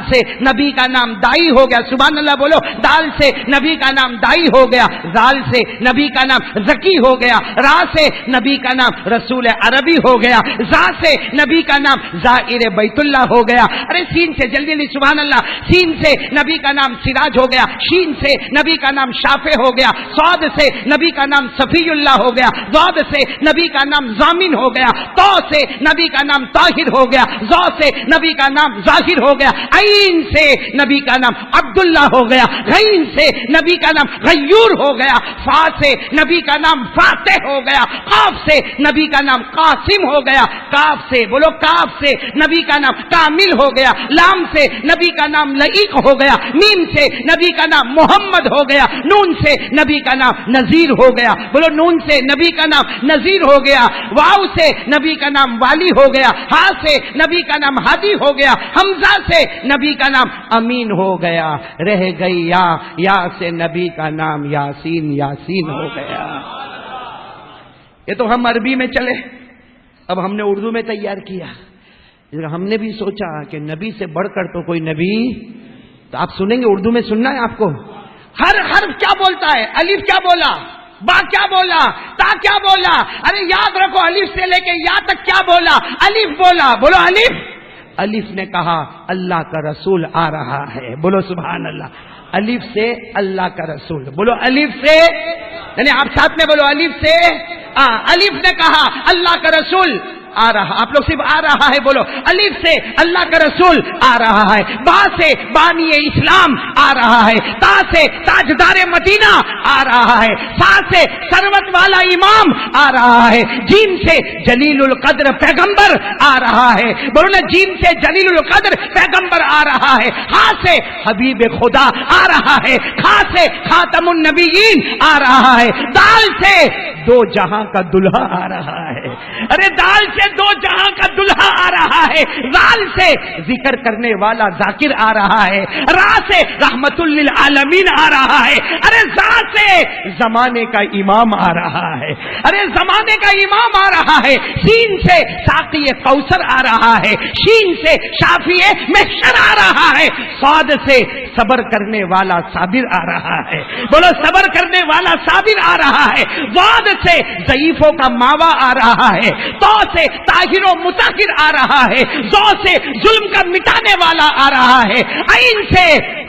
S1: سے نبی کا نام دائی ہو گیا، سبحان اللہ بولو، دال سے نبی کا نام دائی ہو گیا، زال سے نبی کا نام زکی ہو گیا، را سے نبی کا نام رسول عربی ہو گیا، زا سے نبی کا نام زائر بیت اللہ ہو گیا. ارے سین سے جلدی جلدی سبحان اللہ، سین سے نبی کا نام سراج ہو گیا، شین سے نبی کا نام شافع ہو گیا، صاد سے نبی کا نام صفی اللہ ہو گیا، ضاد سے نبی کا نام ضامن ہو گیا، تو سے نبی کا نام طاہر ہو گیا، ظا سے نبی کا نام ظاہر ہو گیا، عین سے نبی کا نام عبداللہ ہو گیا، غین سے نبی کا نام غیور ہو گیا، فا سے نبی کا نام فاتح ہو گیا، قاف سے نبی کا نام قاسم ہو گیا، کاف سے بولو کاف سے نبی کا نام کامل ہو گیا، لام سے نبی کا نام لئیق ہو گیا، میم سے نبی کا نام محمد ہو گیا، نون سے نبی کا نام نذیر ہو گیا، بولو نون سے نبی کا نام نذیر ہو گیا، واو سے نبی کا نام والی ہو گیا، ہا سے نبی کا نام ہادی ہو گیا، حمزہ سے نبی کا نام امین ہو گیا، رہ گئی یا سے نبی کا نام یاسین ہو گیا. یہ تو ہم عربی میں چلے، اب ہم نے اردو میں تیار کیا. ہم نے بھی سوچا کہ نبی سے بڑھ کر تو کوئی نبی، تو آپ سنیں گے اردو میں، سننا ہے آپ کو. ہر حرف کیا بولتا ہے، الف کیا بولا، با کیا بولا، تا کیا بولا، ارے یاد رکھو الف سے لے کے یا تک کیا بولا، الف بولا، بولو الف. الف نے کہا اللہ کا رسول آ رہا ہے، بولو سبحان اللہ. الف سے اللہ کا رسول، بولو الف سے، یعنی آپ ساتھ میں بولو الف سے. الف نے کہا اللہ کا رسول آ رہا، آپ لوگ صرف آ رہا ہے بولو. الف سے اللہ کا رسول آ رہا ہے، با سے بانی اسلام آ رہا ہے، تا سے تاجدار مدینہ آ رہا ہے، سا سے سروت والا امام آ رہا ہے، جیم سے جلیل القدر پیغمبر آ رہا ہے، بولو نا جیم سے جلیل القدر پیغمبر آ رہا ہے، ہا سے حبیب خدا آ رہا ہے، کھا سے خاتم النبیین آ رہا ہے، دال سے دو جہاں کا دلہا آ رہا ہے. ارے دال سے دو جہاں کا دلہا آ رہا ہے، رال سے ذکر کرنے والا ذاکر آ رہا ہے، را سے رحمت للعالمین آ رہا ہے، ارے زا سے زمانے کا امام آ رہا ہے، ارے زمانے کا امام آ رہا ہے، سین سے ساقی کوثر آ رہا ہے، شین سے شافی محشر آ رہا ہے، صاد سے صبر کرنے والا صابر آ رہا ہے، بولو صبر کرنے والا صابر آ رہا ہے، ضاد سے ضعیفوں کا ماوا آ رہا ہے، تو سے طاہر و مطہر آ رہا ہے، ذو سے ظلم کا مٹانے والا آ رہا ہے، عین سے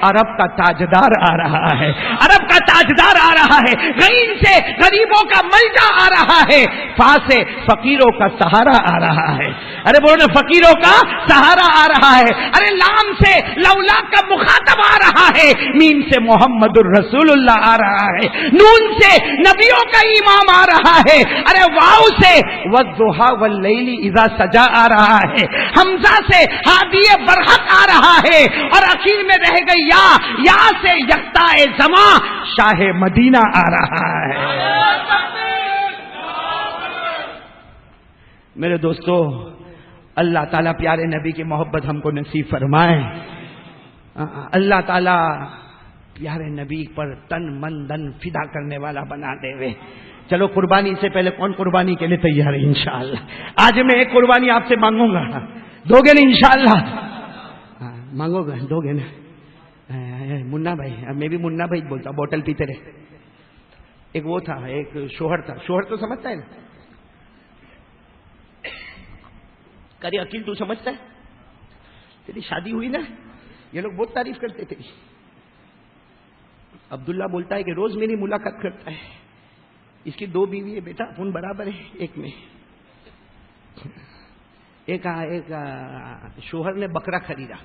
S1: عرب کا تاجدار آ رہا ہے، عرب کا تاجدار آ رہا ہے، غین سے غریبوں کا ملجا آ رہا ہے، فا سے فقیروں کا سہارا آ رہا ہے، ارے بولو نا فقیروں کا سہارا آ رہا ہے، ارے لام سے لولا کا مخاطب آ رہا ہے، میم سے محمد الرسول اللہ آ رہا ہے، نون سے نبیوں کا امام آ رہا ہے، ارے واو سے والضحا واللیل اذا سجا آ رہا ہے، حمزہ سے ہادی برحق آ رہا ہے، اور اخیر میں رہ گئی یا سے یکتا زماں شاہ مدینہ آ رہا ہے. میرے دوستو، اللہ تعالیٰ پیارے نبی کی محبت ہم کو نصیب فرمائے. اللہ تعالیٰ پیارے نبی پر تن من دن فدا کرنے والا بنا دے وے. چلو قربانی سے پہلے کون قربانی کے لیے تیار ہے؟ انشاءاللہ آج میں ایک قربانی آپ سے مانگوں گا، دو گے نا انشاءاللہ؟ مانگو گے، دو گے نا؟ منا بھائی، میں بھی منا بھائی بولتا، بوتل پیتے رہے. ایک وہ تھا، ایک شوہر تھا، شوہر تو سمجھتا ہے نا؟ کری عقیل تو سمجھتا ہے؟ تیری شادی ہوئی نا، یہ لوگ بہت تعریف کرتے تھے. عبداللہ بولتا ہے کہ روز میری ملاقات کرتا ہے. اس کی دو بیوی ہے بیٹا، اپن برابر ہے ایک میں. ایک شوہر نے بکرا خریدا،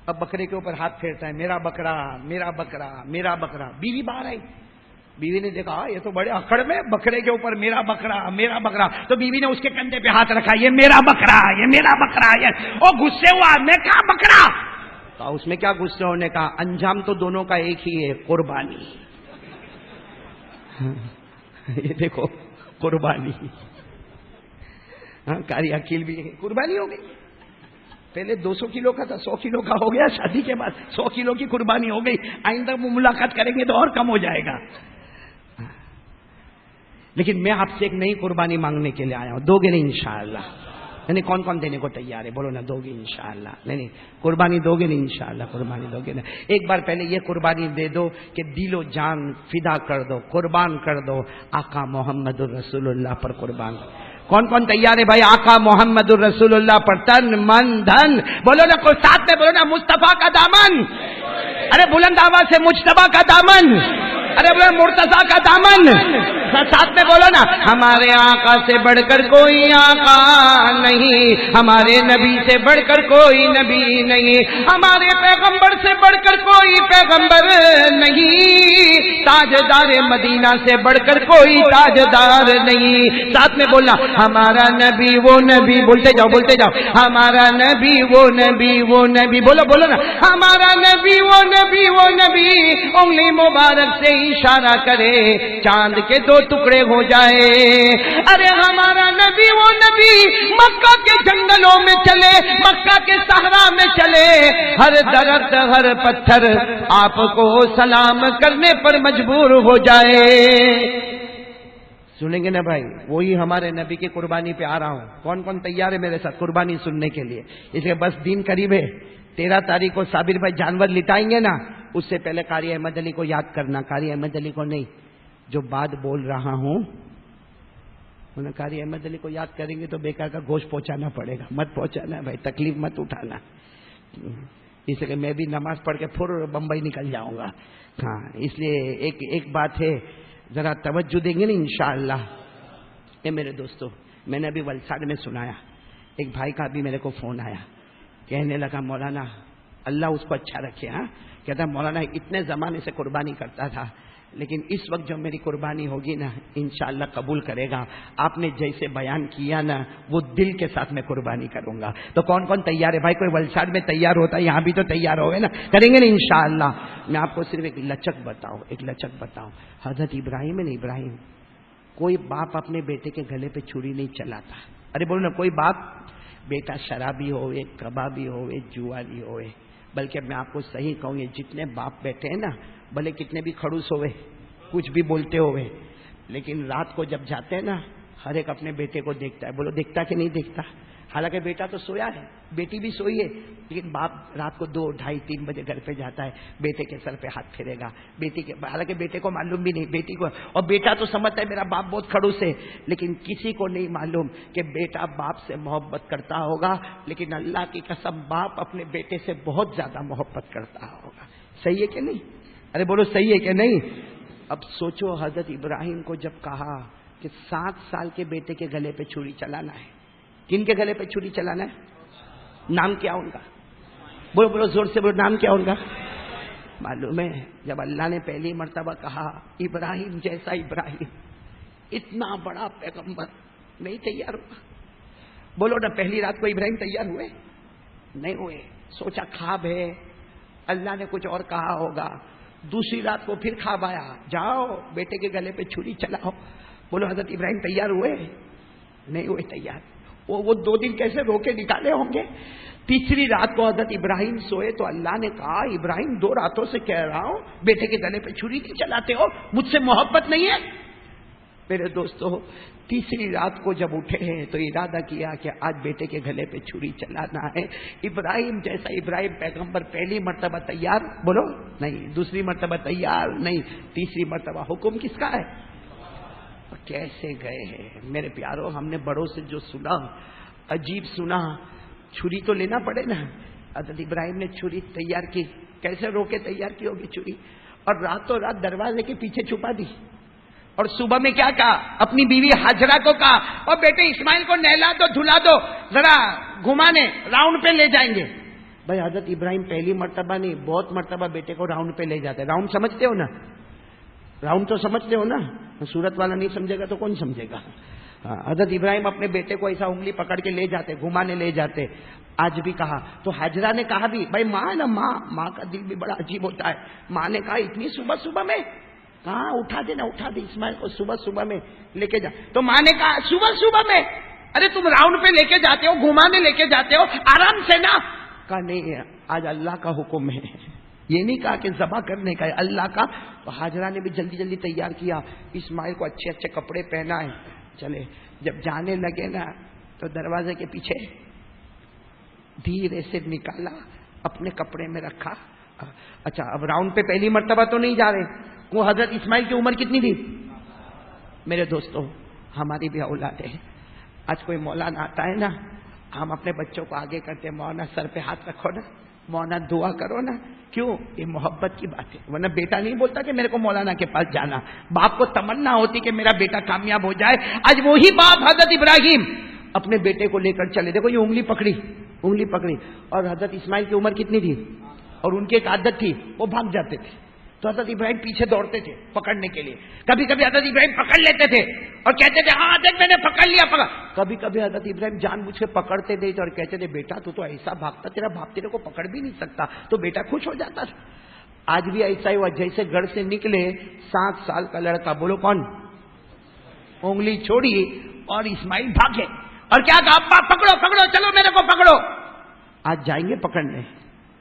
S1: اب بکرے کے اوپر ہاتھ پھیرتا ہے، میرا بکرا میرا بکرا میرا بکرا. بیوی باہر آئی، بیوی نے دیکھا یہ تو بڑے اکڑ میں بکرے کے اوپر میرا بکرا میرا بکرا. تو بیوی نے اس کے کندھے پہ ہاتھ رکھا، یہ میرا بکرا یہ میرا بکرا. وہ غصے ہوا، میں کہا بکرا. تو اس میں کیا غصے ہونے کا، انجام تو دونوں کا ایک ہی ہے، قربانی. یہ دیکھو قربانی. کاری عقیل بھی قربانی ہو گئی. پہلے 200 کلو کا تھا، 100 کلو کا ہو گیا. شادی کے بعد 100 کلو کی قربانی ہو گئی. آئندہ وہ ملاقات کریں گے تو اور کم ہو جائے گا. لیکن میں آپ سے ایک نئی قربانی مانگنے کے لیے آیا ہوں، دو گے نہیں انشاءاللہ؟ یعنی کون کون دینے کو تیار ہے؟ بولو نا دو گے انشاءاللہ؟ نہیں قربانی دو گے نا انشاءاللہ؟ قربانی دو گے نا؟ ایک بار پہلے یہ قربانی دے دو کہ دل و جان فدا کر دو، قربان کر دو آقا محمد الرسول اللہ پر قربان۔ کون کون تیار ہے بھائی آقا محمد الرسول اللہ پر تن من دھن؟ بولو نا کوئی ساتھ میں بولو نا مصطفیٰ کا دامن، ارے بلند آواز سے مجتبیٰ کا دامن، ارے بولو مرتضیٰ کا دامن، ساتھ میں بولو نا ہمارے آقا سے بڑھ کر کوئی آقا نہیں، ہمارے نبی سے بڑھ کر کوئی نبی نہیں، ہمارے پیغمبر سے بڑھ کر کوئی پیغمبر نہیں، تاجدار مدینہ سے بڑھ کر کوئی تاجدار نہیں۔ ساتھ میں بولنا ہمارا نبی وہ نبی، بولتے جاؤ بولتے جاؤ، ہمارا نبی وہ نبی وہ نبی، بولو بولو نا ہمارا نبی وہ نبی وہ نبی، انگلی مبارک سے اشارہ کرے چاند کے دو ٹکڑے ہو جائے۔ ارے ہمارا نبی وہ نبی مکہ کے جنگلوں میں چلے، مکہ کے صحرا میں چلے، ہر درخت ہر پتھر آپ کو سلام کرنے پر مجبور ہو جائے۔ سنیں گے نا بھائی؟ وہی ہمارے نبی کی قربانی پہ آ رہا ہوں۔ کون کون تیار ہے میرے ساتھ قربانی سننے کے لیے؟ اس لیے بس دن قریب ہے، 13 تاریخ کو صابر بھائی جانور لٹائیں گے نا، اس سے پہلے قاری احمد علی کو یاد کرنا، قاری احمد علی کو نہیں، جو بات بول رہا ہوں قاری احمد علی کو یاد کریں گے تو بیکار کا گوشت پہنچانا پڑے گا، مت پہنچانا بھائی، تکلیف مت اٹھانا، اس لیے میں بھی نماز پڑھ کے پھر بمبئی نکل جاؤں گا۔ ہاں اس لیے ایک بات ہے، ذرا توجہ دیں گے نا انشاءاللہ۔ اے میرے دوستو، میں نے ابھی ولساڈ میں سنایا، ایک بھائی کا ابھی میرے کو فون آیا، کہنے لگا مولانا اللہ اس کو اچھا رکھے، ہاں کہتا مولانا اتنے زمانے سے قربانی کرتا تھا، لیکن اس وقت جو میری قربانی ہوگی نا انشاءاللہ قبول کرے گا، آپ نے جیسے بیان کیا نا وہ دل کے ساتھ میں قربانی کروں گا۔ تو کون کون تیار ہے بھائی؟ کوئی ولساڈ میں تیار ہوتا ہے، یہاں بھی تو تیار ہوئے نا، کریں گے نا انشاءاللہ۔ میں آپ کو صرف ایک لچک بتاؤں، حضرت ابراہیم ہے نا، ابراہیم، کوئی باپ اپنے بیٹے کے گلے پہ چھری نہیں چلاتا۔ ارے بولو نا کوئی باپ، بیٹا شرابی ہوئے، کبابی ہوئے، جواری ہوئے، بلکہ میں آپ کو صحیح کہوں یہ جتنے باپ بیٹھے ہیں نا، بھلے کتنے بھی کھڑوس ہوئے، کچھ بھی بولتے ہوئے، لیکن رات کو جب جاتے ہیں نا ہر ایک اپنے بیٹے کو دیکھتا ہے۔ بولو دیکھتا کہ نہیں دیکھتا؟ حالانکہ بیٹا تو سویا ہے، بیٹی بھی سوئی ہے، لیکن باپ رات کو 2, 2:30, 3 بجے گھر پہ جاتا ہے، بیٹے کے سر پہ ہاتھ پھیرے گا، بیٹی کے، حالانکہ بیٹے کو معلوم بھی نہیں بیٹی کو، اور بیٹا تو سمجھتا ہے میرا باپ بہت کھڑوس ہے، لیکن کسی کو نہیں معلوم کہ بیٹا باپ سے محبت کرتا ہوگا، لیکن اللہ کی قسم باپ اپنے بیٹے سے بہت زیادہ محبت کرتا ہوگا۔ صحیح ہے کہ نہیں؟ ارے بولو صحیح ہے کہ نہیں؟ اب سوچو حضرت ابراہیم کو جب کہا کہ 7 سال کے بیٹے کے گلے پہ چھری چلانا ہے، کن کے گلے پہ چھری چلانا ہے؟ نام کیا ان کا؟ بولو بولو زور سے بولو، نام کیا ان کا؟ معلوم ہے جب اللہ نے پہلی مرتبہ کہا ابراہیم جیسا ابراہیم، اتنا بڑا پیغمبر نہیں تیار ہوا؟ بولو نا پہلی رات کو ابراہیم تیار ہوئے؟ نہیں ہوئے، سوچا خواب ہے، اللہ نے کچھ اور کہا ہوگا، دوسری رات کو پھر خواب آیا، جاؤ بیٹے کے گلے پہ چھری چلاؤ۔ بولو حضرت ابراہیم تیار ہوئے؟ نہیں ہوئے تیار۔ وہ 2 دن کیسے رو کے نکالے ہوں گے؟ تیسری رات کو حضرت ابراہیم سوئے تو اللہ نے کہا ابراہیم 2 راتوں سے کہہ رہا ہوں بیٹے کے گلے پہ چھری نہیں چلاتے ہو، مجھ سے محبت نہیں ہے؟ میرے دوستو تیسری رات کو جب اٹھے ہیں تو ارادہ کیا کہ آج بیٹے کے گلے پہ چھری چلانا ہے۔ ابراہیم جیسا ابراہیم پیغمبر پہلی مرتبہ تیار؟ بولو نہیں، دوسری مرتبہ تیار نہیں، تیسری مرتبہ حکم کس کا ہے؟ کیسے گئے ہیں میرے پیاروں؟ ہم نے بڑوں سے جو سنا عجیب سنا، چھری تو لینا پڑے نا۔ حضرت ابراہیم نے چھری تیار کی، کیسے رو کے تیار کی ہوگی چھری؟ اور راتوں رات دروازے کے پیچھے چھپا دی، اور صبح میں کیا کہا؟ اپنی بیوی حاجرہ کو کہا اور بیٹے اسماعیل کو نہلا دو، دھلا دو، ذرا گھمانے راؤنڈ پہ لے جائیں گے۔ بھائی حضرت ابراہیم پہلی مرتبہ نہیں بہت مرتبہ بیٹے کو راؤنڈ پہ لے جاتے۔ راؤنڈ سمجھتے ہو نا؟ راؤنڈ تو سمجھتے ہو نا؟ سورت والا نہیں سمجھے گا تو کون سمجھے گا؟ حضرت ابراہیم اپنے بیٹے کو ایسا انگلی پکڑ کے لے جاتے، گھمانے لے جاتے۔ آج بھی کہا تو حاجرہ نے کہا بھی، بھائی ماں نا، ماں کا دل بھی بڑا عجیب ہوتا ہے۔ ماں نے کہا اتنی صبح میں کہاں؟ اٹھا دے اسماعیل کو صبح میں لے کے جا۔ تو ماں نے کہا صبح میں؟ ارے تم راؤنڈ پہ لے کے جاتے ہو، گھمانے لے کے جاتے ہو، آرام سے نا۔ کہا نہیں، آج اللہ کا حکم ہے، یہ نہیں کہا کہ ذبح کرنے کا ہے، اللہ کا۔ تو حاجرہ نے بھی جلدی تیار کیا، اسماعیل کو اچھے کپڑے پہنائے، چلے۔ جب جانے لگے نا تو دروازے کے پیچھے دھیرے سے نکالا, اپنے کپڑے میں رکھا. اچھا اب راؤنڈ پہ پہلی مرتبہ تو نہیں جا رہے. وہ حضرت اسماعیل کی عمر کتنی تھی؟ میرے دوستوں, ہماری بھی اولاد ہے. آج کوئی مولانا آتا ہے نا, ہم اپنے بچوں کو آگے کرتے ہیں, مولانا سر پہ ہاتھ رکھو نا, مولانا دعا کرو نا. کیوں؟ یہ محبت کی بات ہے. ورنہ بیٹا نہیں بولتا کہ میرے کو مولانا کے پاس جانا. باپ کو تمنا ہوتی کہ میرا بیٹا کامیاب ہو جائے. آج وہی باپ حضرت ابراہیم اپنے بیٹے کو لے کر چلے. دیکھو یہ انگلی پکڑی, اور حضرت اسماعیل کی عمر کتنی تھی, اور ان کی ایک عادت تھی, وہ بھاگ جاتے تھے. تو حضرت ابراہیم پیچھے دوڑتے تھے پکڑنے کے لیے. کبھی کبھی حضرت ابراہیم پکڑ لیتے تھے اور کہتے تھے ہاں دیکھ میں نے پکڑ لیا, پکڑ. کبھی کبھی حضرت ابراہیم جان بوجھ کے پکڑتے تھے اور کہتے تھے بیٹا تو ایسا بھاگتا, تیرا باپ تیرے کو پکڑ بھی نہیں سکتا. تو بیٹا خوش ہو جاتا تھا. آج بھی ایسا ہی ہوا, جیسے گھر سے نکلے 7 سال کا لڑکا, بولو کون, انگلی چھوڑی اور اسماعیل بھاگے اور کیا کہا, ابا پکڑو پکڑو, چلو میرے کو پکڑو. آج جائیں گے پکڑنے,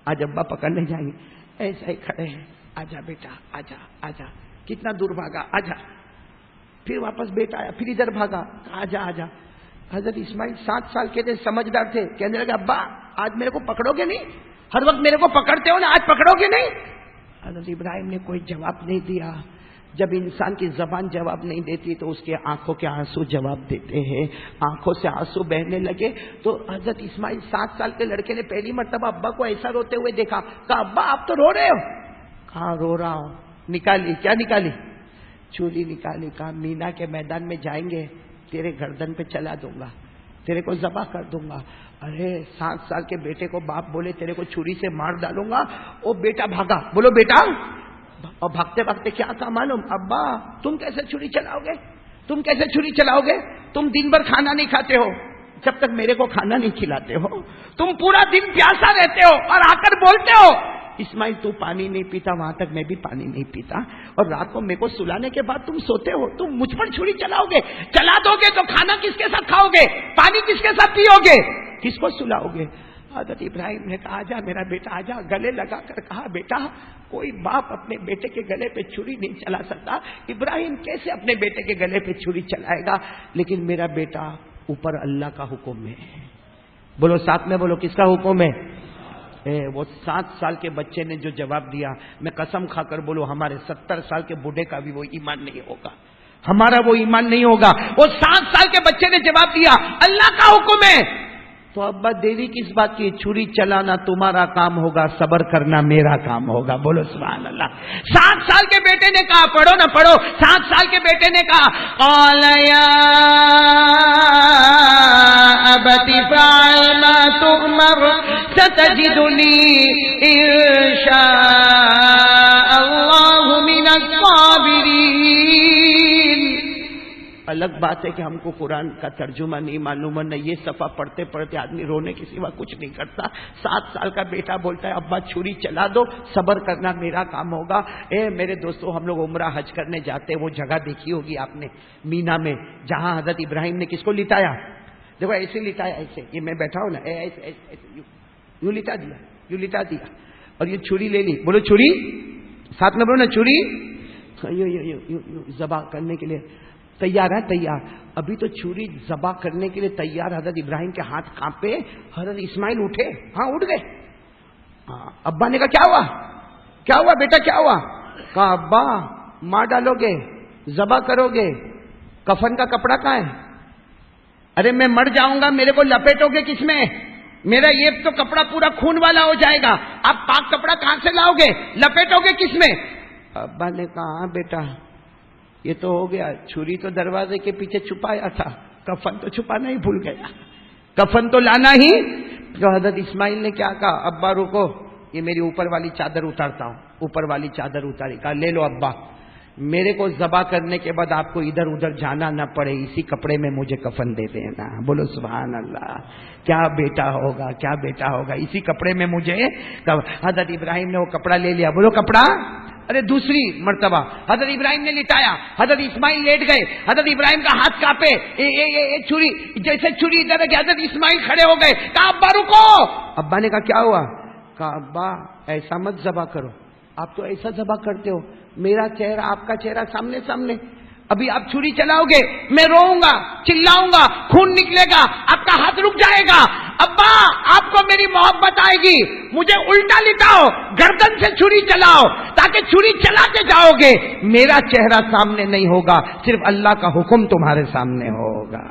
S1: آج ابا پکڑنے جائیں گے. ایسا ہی کھڑے ہیں, آجا بیٹا آجا آجا. کتنا دور بھاگا, آجا. پھر واپس بیٹا آیا, پھر ادھر بھاگا, آجا آجا. حضرت اسماعیل 7 سال کے تھے, سمجھدار تھے. کہنے لگے ابا آج میرے کو پکڑو گے نہیں, ہر وقت میرے کو پکڑتے ہو نا, آج پکڑو گے نہیں. حضرت ابراہیم نے کوئی جواب نہیں دیا. جب انسان کی زبان جواب نہیں دیتی تو اس کے آنکھوں کے آنسو جواب دیتے ہیں. آنکھوں سے آنسو بہنے لگے تو حضرت اسماعیل 7 سال کے لڑکے نے پہلی مرتبہ ابا کو ایسا روتے ہوئے دیکھا. کہا ابا آپ تو رو رہے ہو. کہا رو رہا ہوں. نکالی, کیا نکالی؟ چوری نکالی. کہا مینا کے میدان میں جائیں گے, تیرے گردن پہ چلا دوں گا, تیرے کو ذبح کر دوں گا. ارے 7 سال کے بیٹے کو باپ بولے تیرے کو چھری سے مار ڈالوں گا. وہ بیٹا بھاگا, بولو بیٹا. اور بھاگتے بھاگتے کیا تھا معلوم, ابا تم کیسے چھری چلاؤ گے, تم کیسے چھری چلاؤ گے, تم دن بھر کھانا نہیں کھاتے ہو, جب تک میرے کو کھانا نہیں کھلاتے ہو, تم پورا دن پیاسا رہتے ہو اور آ کر بولتے ہو اسماعیل تو پانی نہیں پیتا, وہاں تک میں بھی پانی نہیں پیتا, اور رات کو میرے کو سلانے کے بعد تم سوتے ہو, تم مجھ پر چھری چلاؤ گے. چلا دو گے تو کھانا کس کے ساتھ کھاؤ گے, پانی کس کے ساتھ پیو گے, کس کو سلاؤ گے. حضرت ابراہیم نے کہا آجا میرا بیٹا آجا. گلے لگا کر کہا بیٹا کوئی باپ اپنے بیٹے کے گلے پہ چھری نہیں چلا سکتا. ابراہیم کیسے اپنے بیٹے کے گلے پہ چھری چلائے گا, لیکن میرا بیٹا اوپر اللہ کا حکم ہے. بولو ساتھ میں بولو, کس کا حکم ہے. وہ 7 سال کے بچے نے جو جواب دیا, میں قسم کھا کر بولو ہمارے 70 سال کے بوڑھے کا بھی وہ ایمان نہیں ہوگا, ہمارا وہ ایمان نہیں ہوگا. وہ 7 سال کے بچے نے جواب دیا اللہ کا حکم ہے. تو ابا دیوی کس بات کی, چھری چلانا تمہارا کام ہوگا, صبر کرنا میرا کام ہوگا. بولو سبحان اللہ. 7 سال کے بیٹے نے کہا, پڑھو نہ پڑھو, 7 سال کے بیٹے نے کہا قال یا ابت فعل ما تؤمر ستجدنی ان شاء اللہ من الصابرین. الگ بات ہے کہ ہم کو قرآن کا ترجمہ نہیں معلوم ہے, یہ صفحہ پڑھتے پڑھتے آدمی رونے کے سوا کچھ نہیں کرتا. 7 سال کا بیٹا بولتا ہے ابا چھری چلا دو, صبر کرنا میرا کام ہوگا. میرے دوستوں ہم لوگ عمرہ حج کرنے جاتے ہیں, وہ جگہ دیکھی ہوگی آپ نے مینا میں, جہاں حضرت ابراہیم نے کس کو لٹایا. دیکھو ایسے لٹایا, ایسے, یہ میں بیٹھا ہوں نا, ایسے ایسے یوں لٹا دیا, یوں لٹا دیا, اور یہ چھری لے لی. بولو چھری, ساتھ میں بولو نا چھری. ذبح کرنے کے لیے تیار ہے, تیار. ابھی تو چھری ذبح کرنے کے لیے تیار, حضرت ابراہیم کے ہاتھ کانپے. حضرت اسماعیل اٹھے, ہاں اٹھ گئے. ابا نے کہا کیا ہوا, کیا ہوا بیٹا, کیا ہوا. کہا ابا مار ڈالو گے, ذبح کرو گے, کفن کا کپڑا کہاں ہے. ارے میں مر جاؤں گا, میرے کو لپیٹو گے کس میں, میرا یہ تو کپڑا پورا خون والا ہو جائے گا, آپ پاک کپڑا کہاں سے لاؤ گے, لپیٹو گے کس میں. ابا نے کہا ہاں بیٹا یہ تو ہو گیا, چھری تو دروازے کے پیچھے چھپایا تھا, کفن تو چھپانا ہی بھول گیا, کفن تو لانا ہی. تو حضرت اسماعیل نے کیا کہا, ابا رکو, یہ میری اوپر والی چادر اتارتا ہوں. اوپر والی چادر اتاری, کہا لے لو ابا, میرے کو ذبح کرنے کے بعد آپ کو ادھر ادھر جانا نہ پڑے, اسی کپڑے میں مجھے کفن دے دینا. بولو سبحان اللہ. کیا بیٹا ہوگا, کیا بیٹا ہوگا, اسی کپڑے میں مجھے. حضرت ابراہیم نے وہ کپڑا لے لیا. بولو کپڑا. ارے دوسری مرتبہ حضرت ابراہیم نے لٹایا, حضرت اسماعیل لیٹ گئے, حضرت ابراہیم کا ہاتھ کانپے, چھری جیسے چھری ادھر رکھی, حضرت اسماعیل کھڑے ہو گئے. کہا ابا رکو. ابا نے کہا کیا ہوا. کہا ابا ایسا مت ذبح کرو, آپ تو ایسا ذبح کرتے ہو, میرا چہرہ آپ کا چہرہ سامنے سامنے, ابھی آپ چھری چلاؤ گے، میں روؤں گا، چلاؤں گا، خون نکلے گا، آپ کا ہاتھ رک جائے گا. ابا آپ کو میری محبت آئے گی، مجھے الٹا لٹاؤ، گردن سے چھری چلاؤ تاکہ چھری چلاتے جاؤ گے، میرا چہرہ سامنے نہیں ہوگا، صرف اللہ کا حکم تمہارے سامنے ہوگا.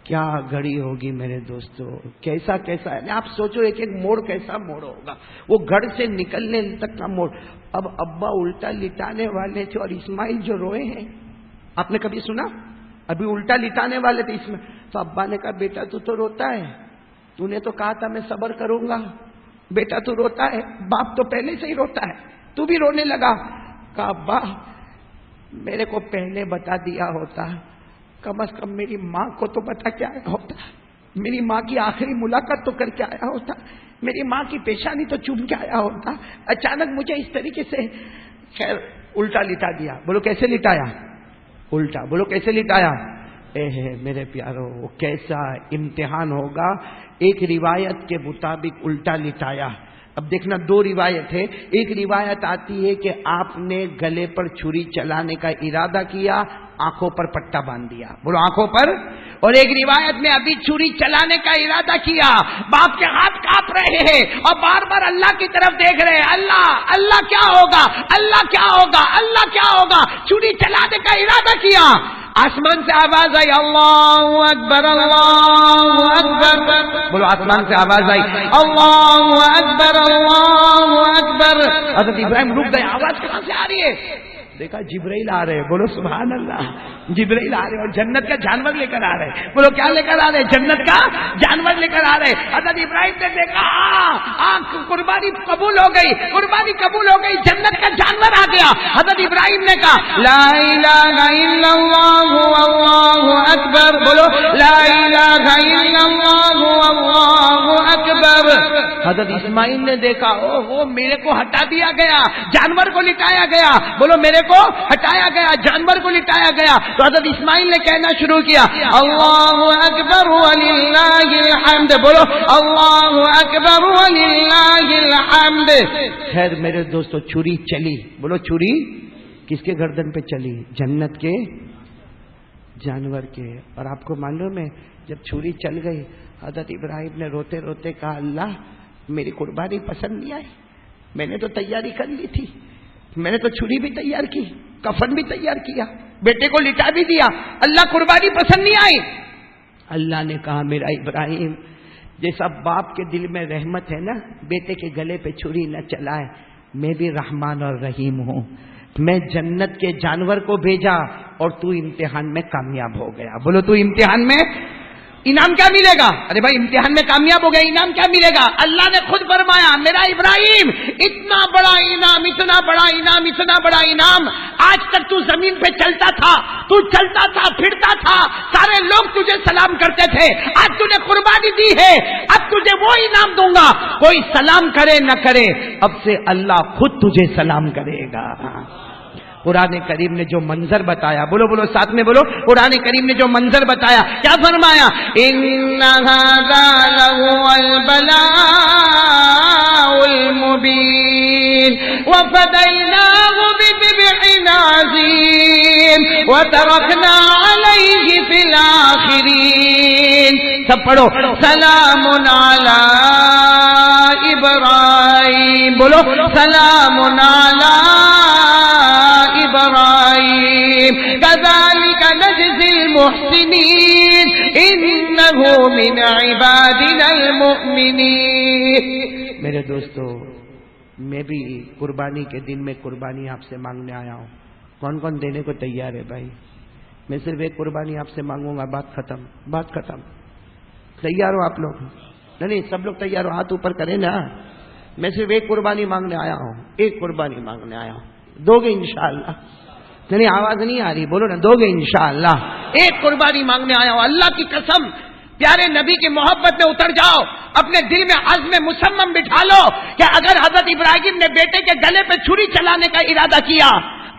S1: کیا گھڑی ہوگی میرے دوستو، کیسا کیسا ہے. آپ سوچو ایک ایک موڑ کیسا موڑ ہوگا، وہ گھر سے نکلنے تک کا موڑ. اب ابا الٹا لٹانے والے تھے اور اسماعیل جو روئے ہیں، آپ نے کبھی سنا؟ ابھی الٹا لٹانے والے تھے اس میں، تو ابا نے کہا بیٹا تو روتا ہے، تو نے تو کہا تھا میں صبر کروں گا، بیٹا تو روتا ہے. باپ تو پہلے سے ہی روتا ہے، تو بھی رونے لگا. کہا ابا میرے کو پہلے بتا دیا ہوتا، کم از کم میری ماں کو تو بتا کے آیا ہوتا، میری ماں کی آخری ملاقات تو کر کے آیا ہوتا، میری ماں کی پیشانی تو چوم کے آیا ہوتا. اچانک مجھے اس طریقے سے خیر الٹا لٹا دیا. بولو کیسے لٹایا؟ الٹا. بولو کیسے لٹایا؟ میرے پیارو وہ کیسا امتحان ہوگا. ایک روایت کے مطابق الٹا لٹایا. اب دیکھنا دو روایت ہے. ایک روایت آتی ہے کہ آپ نے گلے پر چھری چلانے کا ارادہ کیا، آنکھوں پر پٹا باندھ دیا. بولو آنکھوں پر. اور ایک روایت میں ابھی چھری چلانے کا ارادہ کیا، باپ کے ہاتھ کانپ رہے ہیں اور بار بار اللہ کی طرف دیکھ رہے ہیں، اللہ اللہ کیا ہوگا، اللہ کیا ہوگا، اللہ کیا ہوگا. چھری چلانے کا ارادہ کیا، آسمان سے آواز آئی اللہ اکبر اللہ اکبر. بولو آسمان سے آواز آئی اللہ اکبر اللہ اکبر. حضرت ابراہیم رک گئے، آواز کہاں سے آ رہی ہے؟ دیکھا جبرائیل آ رہے. بولو سبحان اللہ. جبرائیل آ رہے اور جنت کا جانور لے کر آ رہے. بولو کیا لے کر آ رہے؟ جنت کا جانور لے کر آ رہے. حضرت ابراہیم نے دیکھا قربانی قبول ہو گئی، قربانی قبول ہو گئی، جنت کا جانور آ گیا. حضرت ابراہیم نے کہا لا الہ الا اللہ اللہ اکبر. بولو لا الہ الا اللہ اللہ اکبر. حضرت اسماعیل نے دیکھا وہ میرے کو ہٹا دیا گیا، جانور کو لٹایا گیا. بولو میرے کو ہٹایا گیا، جانور کو لٹایا گیا. تو حضرت اسماعیل نے کہنا شروع کیا اللہ اکبر وللہ الحمد. بولو اللہ اکبر وللہ الحمد. خیر میرے دوستو چھری چلی. بولو چھری کس کے گردن پہ چلی؟ جنت کے جانور کے. اور آپ کو معلوم ہے جب چھری چل گئی حضرت ابراہیم نے روتے روتے کہا اللہ میری قربانی پسند نہیں آئی، میں نے تو تیاری کر لی تھی، میں نے تو چھری بھی تیار کی، کفن بھی تیار کیا، بیٹے کو لٹا بھی دیا، اللہ قربانی پسند نہیں آئی. اللہ نے کہا میرا ابراہیم جیسا باپ کے دل میں رحمت ہے نا بیٹے کے گلے پہ چھری نہ چلائے، میں بھی رحمان اور رحیم ہوں. میں جنت کے جانور کو بھیجا اور تو امتحان میں کامیاب ہو گیا. بولو تو امتحان میں انعام کیا ملے گا؟ ارے بھائی امتحان میں کامیاب ہو گیا، انعام کیا ملے گا؟ اللہ نے خود فرمایا میرا ابراہیم اتنا بڑا انعام، اتنا بڑا انعام، اتنا بڑا انعام. آج تک تو زمین پہ چلتا تھا، تو چلتا تھا پھرتا تھا، سارے لوگ تجھے سلام کرتے تھے، آج تجھے قربانی دی ہے، اب تجھے وہ انعام دوں گا. کوئی سلام کرے نہ کرے اب سے اللہ خود تجھے سلام کرے گا. قرآن کریم نے جو منظر بتایا، بولو بولو ساتھ میں بولو، قرآن کریم نے جو منظر بتایا کیا فرمایا؟ ان ھذا لہو البلاء المبین وفدیناہ بذبح عظیم وترکنا علیہ فی الاخرین. سب پڑھو سلام علی ابراہیم. بولو سلام علی ابراہیم کذالک نجزی المحسنین انہ من عبادنا المؤمنین. میرے دوستو میں بھی قربانی کے دن میں قربانی آپ سے مانگنے آیا ہوں. کون کون دینے کو تیار ہے بھائی؟ میں صرف ایک قربانی آپ سے مانگوں گا، بات ختم، بات ختم. تیار ہو آپ لوگ؟ نہیں سب لوگ تیار ہو، ہاتھ اوپر کریں نا. میں صرف ایک قربانی مانگنے آیا ہوں، ایک قربانی مانگنے آیا ہوں. دو گے انشاءاللہ؟ نہیں آواز نہیں آ رہی، بولو نا دو گے انشاءاللہ. ایک قربانی مانگنے آیا ہوں. اللہ کی قسم پیارے نبی کی محبت میں اتر جاؤ، اپنے دل میں عزم مصمم بٹھا لو کہ اگر حضرت ابراہیم نے بیٹے کے گلے پہ چھری چلانے کا ارادہ کیا،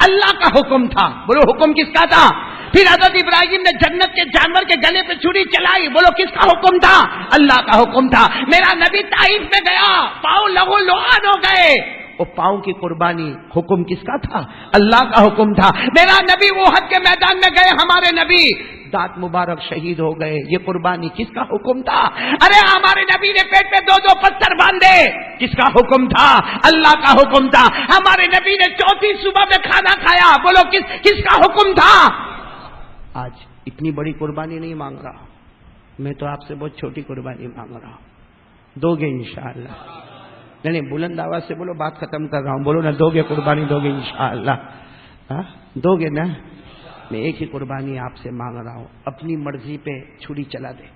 S1: اللہ کا حکم تھا. بولو حکم کس کا تھا؟ پھر حضرت ابراہیم نے جنت کے جانور کے گلے پہ چھری چلائی، بولو کس کا حکم تھا؟ اللہ کا حکم تھا. میرا نبی طائف میں گیا، پاؤں لہو لعان ہو گئے. وہ پاؤں کی قربانی حکم کس کا تھا؟ اللہ کا حکم تھا. میرا نبی احد کے میدان میں گئے, ہمارے نبی دانت مبارک شہید ہو گئے, یہ قربانی کس کا حکم تھا؟ ارے ہمارے نبی نے پیٹ پہ 2 پتھر باندھے, کس کا حکم تھا؟ اللہ کا حکم تھا. ہمارے نبی نے 4تھی صبح میں کھانا کھایا, بولو کس کا حکم تھا؟ آج اتنی بڑی قربانی نہیں مانگ رہا, میں تو آپ سے بہت چھوٹی قربانی مانگ رہا ہوں. دو گے انشاءاللہ؟ نہیں, بلند آواز سے بولو, بات ختم کر رہا ہوں. بولو نا, دو گے قربانی؟ دو گے انشاءاللہ؟ دو گے نا؟ میں ایک ہی قربانی آپ سے مانگ رہا ہوں, اپنی مرضی پہ چھری چلا دے.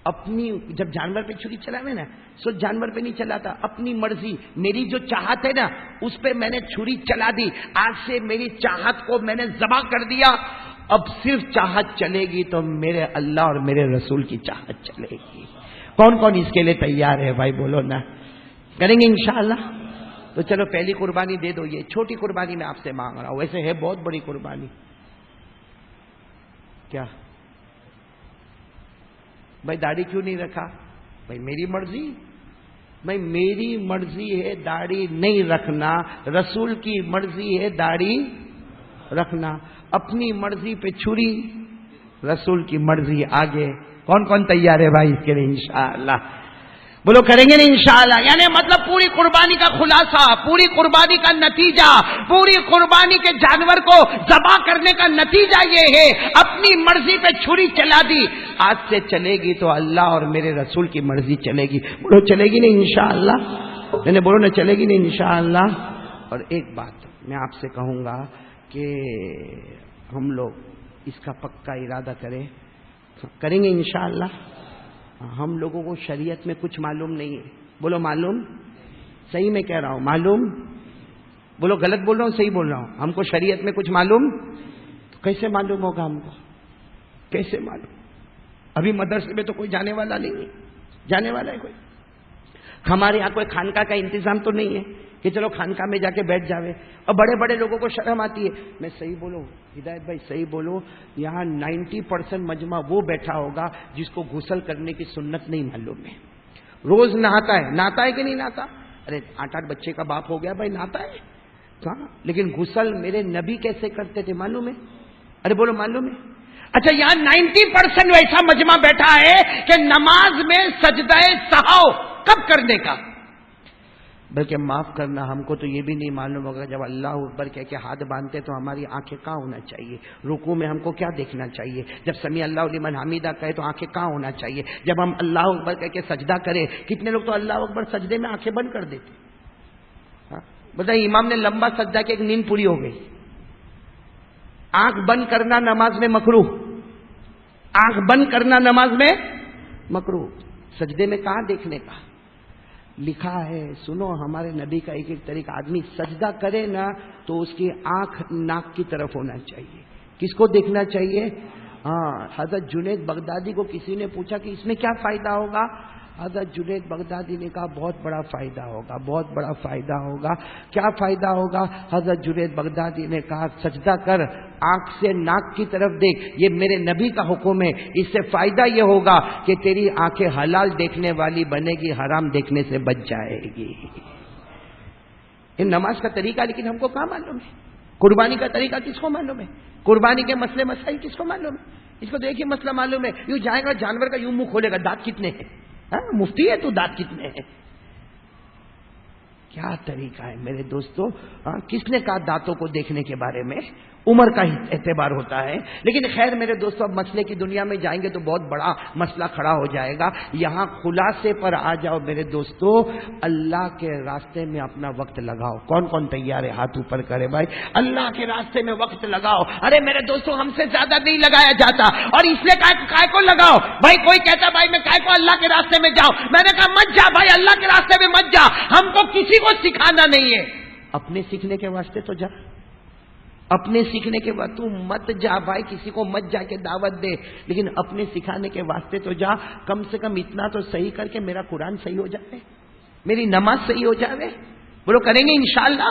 S1: اپنی, جب جانور پہ چھری چلاوے نا, سو جانور پہ نہیں چلاتا, اپنی مرضی. میری جو چاہت ہے نا اس پہ میں نے چھری چلا دی. آج سے میری چاہت کو میں نے ذبح کر دیا. اب صرف چاہت چلے گی تو میرے اللہ اور میرے رسول کی چاہت چلے گی. کون کون اس کے لیے تیار ہے بھائی؟ بولو نا, کریں گے انشاءاللہ؟ تو چلو پہلی قربانی دے دو. یہ چھوٹی قربانی میں آپ سے مانگ رہا ہوں, ویسے ہے بہت بڑی قربانی. کیا بھائی داڑھی کیوں نہیں رکھا؟ بھائی میری مرضی, بھائی میری مرضی ہے داڑھی نہیں رکھنا, رسول کی مرضی ہے داڑھی رکھنا. اپنی مرضی پہ چھری, رسول کی مرضی آگے. کون کون تیار ہے بھائی اس کے لیے انشاءاللہ؟ بولو کریں گے نہیں انشاءاللہ؟ یعنی مطلب پوری قربانی کا خلاصہ, پوری قربانی کا نتیجہ, پوری قربانی کے جانور کو ذبح کرنے کا نتیجہ یہ ہے, اپنی مرضی پہ چھری چلا دی. آج سے چلے گی تو اللہ اور میرے رسول کی مرضی چلے گی. بولو چلے گی نہیں انشاءاللہ؟ یعنی بولو نا, چلے گی نہیں انشاءاللہ؟ اور ایک بات میں آپ سے کہوں گا کہ ہم لوگ اس کا پکا ارادہ کریں گے انشاءاللہ. ہم لوگوں کو شریعت میں کچھ معلوم نہیں ہے. بولو معلوم؟ صحیح میں کہہ رہا ہوں, معلوم؟ بولو غلط بول رہا ہوں, صحیح بول رہا ہوں؟ ہم کو شریعت میں کچھ معلوم, تو کیسے معلوم ہوگا ہم کو؟ کیسے معلوم؟ ابھی مدرسے میں تو کوئی جانے والا نہیں ہے. جانے والا ہے کوئی؟ ہمارے یہاں کوئی خانقاہ کا انتظام تو نہیں ہے کہ چلو خانقاہ میں جا کے بیٹھ جاوے. اور بڑے بڑے لوگوں کو شرم آتی ہے. میں صحیح بولوں ہدایت بھائی, صحیح بولو, یہاں 90% مجمع وہ بیٹھا ہوگا جس کو غسل کرنے کی سنت نہیں معلوم ہے. روز نہاتا ہے کہ نہیں نہاتا؟ ارے 8 بچے کا باپ ہو گیا بھائی, نہاتا ہے کہاں, لیکن غسل میرے نبی کیسے کرتے تھے معلوم ہے؟ ارے بولو معلوم ہے؟ اچھا, یہاں 90% ایسا مجمع بیٹھا ہے کہ نماز میں سجدہ سہو کب کرنے کا, بلکہ معاف کرنا ہم کو تو یہ بھی نہیں معلوم ہوگا جب اللہ اکبر کہہ کے ہاتھ باندھتے تو ہماری آنکھیں کہاں ہونا چاہیے, رکوع میں ہم کو کیا دیکھنا چاہیے, جب سمیع اللہ لمن حمیدہ کہے تو آنکھیں کہاں ہونا چاہیے, جب ہم اللہ اکبر کہہ کے سجدہ کرے. کتنے لوگ تو اللہ اکبر سجدے میں آنکھیں بند کر دیتے. بتائیے, امام نے لمبا سجدہ کہ ایک نیند پوری ہو گئی. آنکھ بند کرنا نماز میں مکروہ, آنکھ بند کرنا نماز میں مکروہ. سجدے میں کہاں دیکھنے کا لکھا ہے؟ سنو, ہمارے نبی کا ایک طریقہ, آدمی سجدہ کرے نا تو اس کی آنکھ ناک کی طرف ہونا چاہیے. کس کو دیکھنا چاہیے؟ حضرت جنید بغدادی کو کسی نے پوچھا کہ اس میں کیا فائدہ ہوگا؟ حضرت جنید بغدادی نے کہا بہت بڑا فائدہ ہوگا, بہت بڑا فائدہ ہوگا. کیا فائدہ ہوگا؟ حضرت جنید بغدادی نے کہا سجدہ کر, آنکھ سے ناک کی طرف دیکھ, یہ میرے نبی کا حکم ہے. اس سے فائدہ یہ ہوگا کہ تیری آنکھیں حلال دیکھنے والی بنے گی, حرام دیکھنے سے بچ جائے گی. یہ نماز کا طریقہ لیکن ہم کو کہاں معلوم ہے؟ قربانی کا طریقہ کس کو معلوم ہے؟ قربانی کے مسئلے مسائل کس کو معلوم ہے؟ اس کو دیکھیے مسئلہ معلوم ہے, یوں جائے گا جانور کا, یوں منہ کھولے گا, دانت کتنے ہیں؟ مفتی ہے تو دانت کتنے ہیں؟ کیا طریقہ ہے میرے دوستو؟ کس نے کہا دانتوں کو دیکھنے کے بارے میں؟ عمر کا ہی اعتبار ہوتا ہے. لیکن خیر میرے دوستو, اب مسئلے کی دنیا میں جائیں گے تو بہت بڑا مسئلہ کھڑا ہو جائے گا. یہاں خلاصے پر آ جاؤ میرے دوستو, اللہ کے راستے میں اپنا وقت لگاؤ. کون کون تیار ہے؟ ہاتھ اوپر کرے بھائی. اللہ کے راستے میں وقت لگاؤ. ارے میرے دوستو, ہم سے زیادہ نہیں لگایا جاتا, اور اس لیے کائے کو لگاؤ بھائی. کوئی کہتا بھائی میں کائے کو اللہ کے راستے میں جاؤ, میں نے کہا مت جا بھائی, اللہ کے راستے میں مت جا. ہم کو کسی کو سکھانا نہیں ہے, اپنے سیکھنے کے واسطے تو جا. اپنے سیکھنے کے بعد تو مت جا بھائی, کسی کو مت جا کے دعوت دے, لیکن اپنے سکھانے کے واسطے تو جا. کم سے کم اتنا تو صحیح کر کے میرا قرآن صحیح ہو جائے, میری نماز صحیح ہو جائے. بولو کریں گے انشاءاللہ؟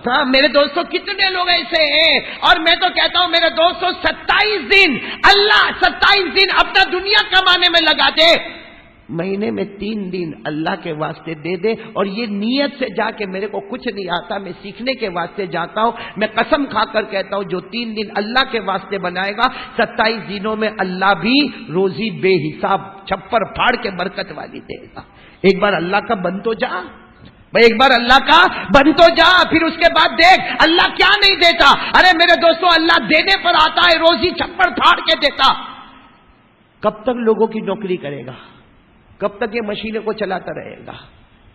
S1: ہاں میرے دوستوں, کتنے لوگ ایسے ہیں, اور میں تو کہتا ہوں میرے دوستوں 27 دن اللہ 27 دن اپنا دنیا کمانے میں لگا دے. مہینے میں 3 دن اللہ کے واسطے دے دے، اور یہ نیت سے جا کے میرے کو کچھ نہیں آتا، میں سیکھنے کے واسطے جاتا ہوں، میں قسم کھا کر کہتا ہوں جو 3 دن اللہ کے واسطے بنائے گا 27 دنوں میں اللہ بھی روزی بے حساب چھپر پھاڑ کے برکت والی دے گا۔ ایک بار اللہ کا بن تو جا بھائی، ایک بار اللہ کا بن تو جا، پھر اس کے بعد دیکھ اللہ کیا نہیں دیتا۔ ارے میرے دوستو، اللہ دینے پر آتا ہے، روزی چھپڑ پھاڑ کے دیتا۔ کب تک لوگوں کی نوکری کرے گا؟ کب تک یہ مشینوں کو چلاتا رہے گا؟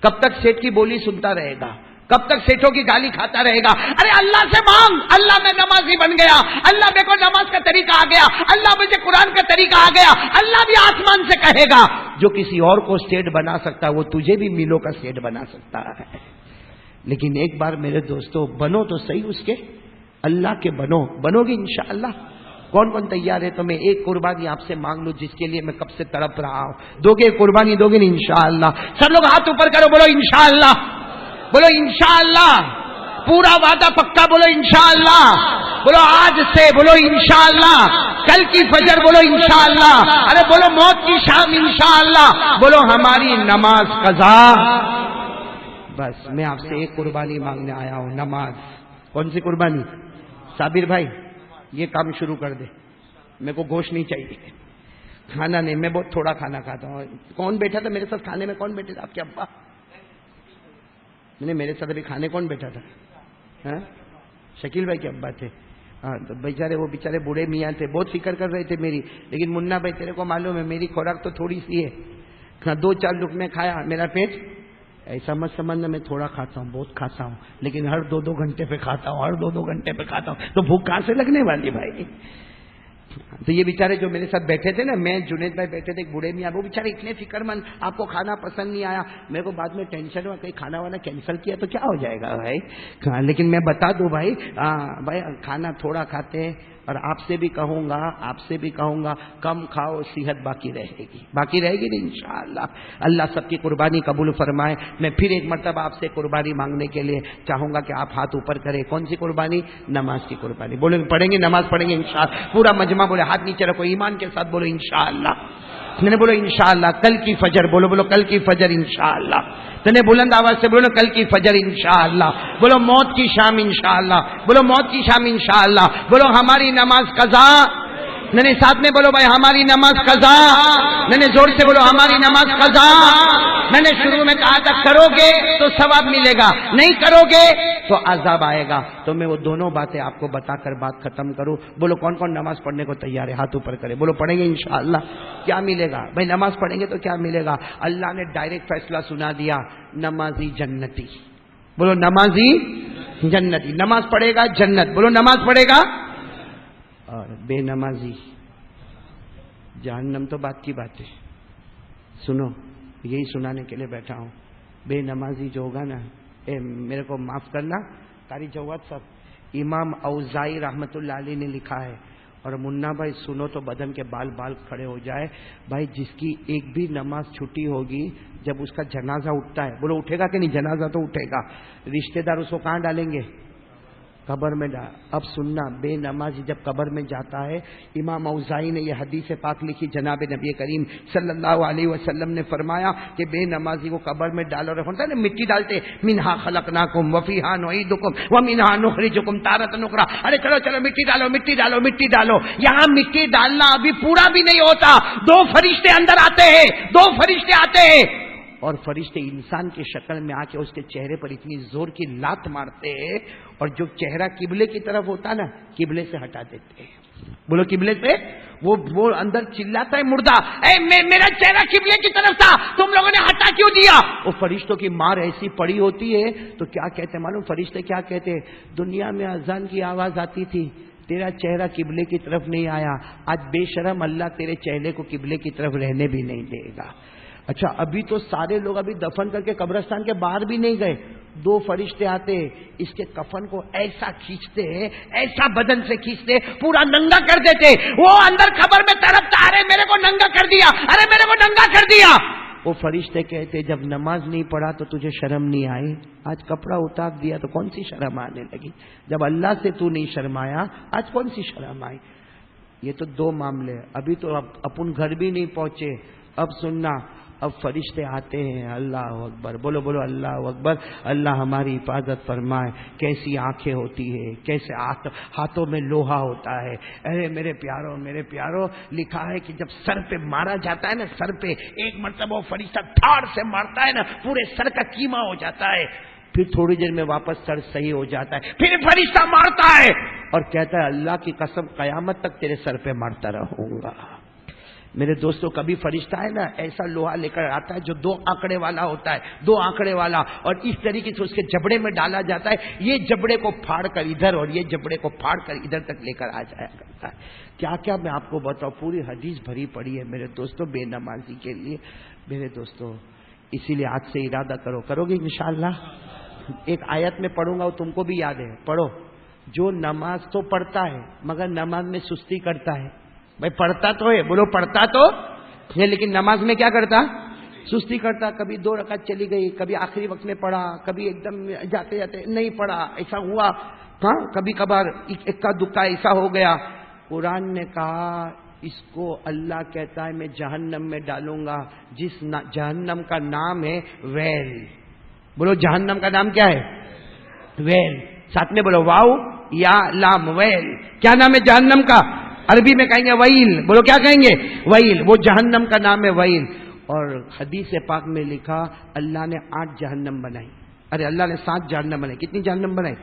S1: کب تک سیٹ کی بولی سنتا رہے گا؟ کب تک سیٹوں کی گالی کھاتا رہے گا؟ ارے اللہ سے مانگ، اللہ میں نمازی بن گیا، اللہ میرے کو نماز کا طریقہ آ گیا، اللہ مجھے قرآن کا طریقہ آ گیا، اللہ بھی آسمان سے کہے گا جو کسی اور کو اسٹیٹ بنا سکتا ہے وہ تجھے بھی میلوں کا اسٹیٹ بنا سکتا ہے۔ لیکن ایک بار میرے دوستو بنو تو صحیح، اس کے اللہ کے بنو گے انشاءاللہ۔ کون کون تیار ہے؟ تو میں ایک قربانی آپ سے مانگ لوں جس کے لیے میں کب سے تڑپ رہا ہوں۔ دو گے قربانی؟ دو گے نا انشاءاللہ؟ سب لوگ ہاتھ اوپر کرو، بولو انشاءاللہ، بولو انشاءاللہ، پورا وعدہ پکا، بولو انشاءاللہ، بولو آج سے، بولو انشاءاللہ، کل کی فجر، بولو انشاءاللہ، ارے بولو موت کی شام انشاءاللہ، بولو ہماری نماز قضا۔ بس میں آپ سے ایک قربانی مانگنے آیا ہوں، نماز۔ کون سی قربانی؟ صابر بھائی یہ کام شروع کر دے، میرے کو گوشت نہیں چاہیے، کھانا نہیں، میں بہت تھوڑا کھانا کھاتا ہوں۔ کون بیٹھا تھا میرے ساتھ کھانے میں؟ کون بیٹھے تھے؟ آپ کے ابا؟ میرے ساتھ ابھی کھانے کون بیٹھا تھا؟ شکیل بھائی کے ابا تھے۔ ہاں تو بیچارے، وہ بیچارے بوڑھے میاں تھے، بہت فکر کر رہے تھے میری، لیکن منا بھائی تیرے کو معلوم ہے میری خوراک تو تھوڑی سی ہے، 2-4 لقمے کھایا میرا پیٹ ایسا مت سمجھنا میں تھوڑا کھاتا ہوں، بہت کھاتا ہوں، لیکن ہر 2-2 گھنٹے پہ کھاتا ہوں، ہر 2-2 گھنٹے پہ کھاتا ہوں، تو بھوک کہاں سے لگنے والی بھائی؟ تو یہ بیچارے جو میرے ساتھ بیٹھے تھے نا، میں جنید بھائی بیٹھے تھے، ایک بوڑھے میاں، وہ بیچارے اتنے فکر مند، آپ کو کھانا پسند نہیں آیا، میرے کو بعد میں ٹینشن ہوا کہیں کھانا وانا کینسل کیا تو کیا ہو جائے گا بھائی؟ لیکن میں بتا دوں بھائی، بھائی کھانا تھوڑا کھاتے ہیں، اور آپ سے بھی کہوں گا کم کھاؤ، صحت باقی رہے گی نا انشاءاللہ۔ اللہ سب کی قربانی قبول فرمائے۔ میں پھر ایک مرتبہ آپ سے قربانی مانگنے کے لیے چاہوں گا کہ آپ ہاتھ اوپر کریں۔ کون سی قربانی؟ نماز کی قربانی۔ بولیں پڑھیں گے، نماز پڑھیں گے انشاءاللہ، پورا مجمع بولے، ہاتھ نیچے رکھو، ایمان کے ساتھ بولو انشاءاللہ۔ میں نے بولو انشاءاللہ، کل کی فجر، بولو کل کی فجر انشاءاللہ، تو نے بلند آواز سے بولو کل کی فجر انشاءاللہ، بولو موت کی شام انشاءاللہ، بولو موت کی شام انشاءاللہ، بولو ہماری نماز قضا۔ میں نے ساتھ میں بولو بھائی ہماری نماز قضا، میں نے زور سے بولو ہماری نماز قضا۔ میں نے شروع میں کہا تھا کرو گے تو ثواب ملے گا، نہیں کرو گے تو عذاب آئے گا۔ تو میں وہ دونوں باتیں آپ کو بتا کر بات ختم کروں۔ بولو کون کون نماز پڑھنے کو تیار ہے؟ ہاتھ اوپر کرے، بولو پڑھیں گے انشاءاللہ۔ کیا ملے گا بھائی؟ نماز پڑھیں گے تو کیا ملے گا؟ اللہ نے ڈائریکٹ فیصلہ سنا دیا، نمازی جنتی۔ بولو نمازی جنتی، نماز پڑھے گا جنت، بولو نماز پڑھے گا، اور بے نمازی جہنم۔ تو بات کی بات ہے، سنو، یہی سنانے کے لیے بیٹھا ہوں۔ بے نمازی جو ہوگا نا، میرے کو معاف کرنا قاری جواد صاحب، امام اوزائی رحمت اللہ علیہ نے لکھا ہے، اور منا بھائی سنو تو بدن کے بال کھڑے ہو جائے بھائی، جس کی ایک بھی نماز چھٹی ہوگی، جب اس کا جنازہ اٹھتا ہے، بولو اٹھے گا کہ نہیں؟ جنازہ تو اٹھے گا، رشتہ دار اس کو کہاں ڈالیں گے؟ قبر میں ڈال۔ اب سننا، بے نمازی جب قبر میں جاتا ہے، امام اوزائی نے یہ حدیث پاک لکھی، جناب نبی کریم صلی اللہ علیہ وسلم نے فرمایا کہ بے نمازی کو قبر میں ڈالو، ہوتا ہے نا مٹی ڈالتے، منہا خلقناکم وفیہا نعیدکم ومنہا نخرجکم تارۃ اخری۔ ارے چلو مٹی ڈالو۔ یہاں مٹی ڈالنا ابھی پورا بھی نہیں ہوتا، 2 فرشتے اندر آتے ہیں، اور فرشتے انسان کی شکل میں آ کے اس کے چہرے پر اتنی زور کی لات مارتے ہیں، اور جو چہرہ قبلے کی طرف ہوتا نا، قبلے سے ہٹا دیتے ہیں۔ بولو قبلے سے، وہ اندر چلاتا ہے مردہ، اے میرا چہرہ قبلے کی طرف تھا، تم لوگوں نے ہٹا کیوں دیا؟ وہ فرشتوں کی مار ایسی پڑی ہوتی ہے تو کیا کہتے ہیں معلوم؟ فرشتے کیا کہتے ہیں؟ دنیا میں اذان کی آواز آتی تھی، تیرا چہرہ قبلے کی طرف نہیں آیا، آج بے شرم اللہ تیرے چہرے کو قبلے کی طرف رہنے بھی نہیں دے گا۔ اچھا ابھی تو سارے لوگ ابھی دفن کر کے قبرستان کے باہر بھی نہیں گئے، 2 فرشتے آتے، اس کے کفن کو ایسا کھینچتے، ایسا بدن سے کھینچتے، پورا ننگا کر دیتے۔ وہ اندر قبر میں تڑپتا، ارے میرے کو ننگا کر دیا، ارے میرے کو ننگا کر دیا۔ وہ فرشتے کہتے جب نماز نہیں پڑھا تو تجھے شرم نہیں آئی؟ آج کپڑا اتار دیا تو کون سی شرم آنے لگی؟ جب اللہ سے تو نہیں شرمایا، آج کون سی شرم آئی؟ یہ تو 2 معاملے، ابھی تو اپن گھر بھی نہیں پہنچے۔ اب سننا، اب فرشتے آتے ہیں، اللہ اکبر، بولو بولو اللہ اکبر، اللہ ہماری حفاظت فرمائے۔ کیسی آنکھیں ہوتی ہے، کیسے ہاتھوں میں لوہا ہوتا ہے۔ ارے میرے پیاروں، میرے پیاروں، لکھا ہے کہ جب سر پہ مارا جاتا ہے نا، سر پہ ایک مرتبہ وہ فرشتہ دھاڑ سے مارتا ہے نا، پورے سر کا کیما ہو جاتا ہے، پھر تھوڑی دیر میں واپس سر صحیح ہو جاتا ہے، پھر فرشتہ مارتا ہے اور کہتا ہے اللہ کی قسم قیامت تک تیرے سر پہ مارتا رہوں گا۔ میرے دوستوں، کبھی فرشتہ ہے نا ایسا لوہا لے کر آتا ہے جو 2 آنکڑے والا ہوتا ہے، 2 آنکڑے والا، اور اس طریقے سے اس کے جبڑے میں ڈالا جاتا ہے، یہ جبڑے کو پھاڑ کر ادھر اور یہ جبڑے کو پھاڑ کر ادھر تک لے کر آ جایا کرتا ہے۔ کیا کیا میں آپ کو بتاؤں، پوری حدیث بھری پڑی ہے میرے دوستوں بے نمازی کے لیے۔ میرے دوستوں، اسی لیے آج سے ارادہ کرو گے انشاءاللہ؟ ایک آیت میں پڑھوں گا، وہ تم کو بھی یاد ہے، پڑھو۔ جو نماز تو پڑھتا ہے مگر نماز میں سستی کرتا ہے، بھائی پڑھتا تو ہے، بولو پڑھتا تو ہے، لیکن نماز میں کیا کرتا؟ سستی کرتا۔ کبھی 2 رکعت چلی گئی، کبھی آخری وقت میں پڑھا، کبھی ایک دم جاتے جاتے نہیں پڑھا، ایسا ہوا، ہاں کبھی کبھار اکا دکا ایسا ہو گیا۔ قرآن نے کہا اس کو اللہ کہتا ہے میں جہنم میں ڈالوں گا، جس جہنم کا نام ہے ویل۔ بولو جہنم کا نام کیا ہے؟ ویل۔ ساتھ میں بولو واو یا لام، ویل۔ کیا نام ہے جہنم کا؟ عربی میں کہیں گے ویل، بولو کیا کہیں گے؟ ویل۔ وہ جہنم کا نام ہے ویل۔ اور حدیث پاک میں لکھا اللہ نے 8 جہنم بنائی، ارے اللہ نے 7 جہنم بنائی۔ کتنی جہنم بنائی؟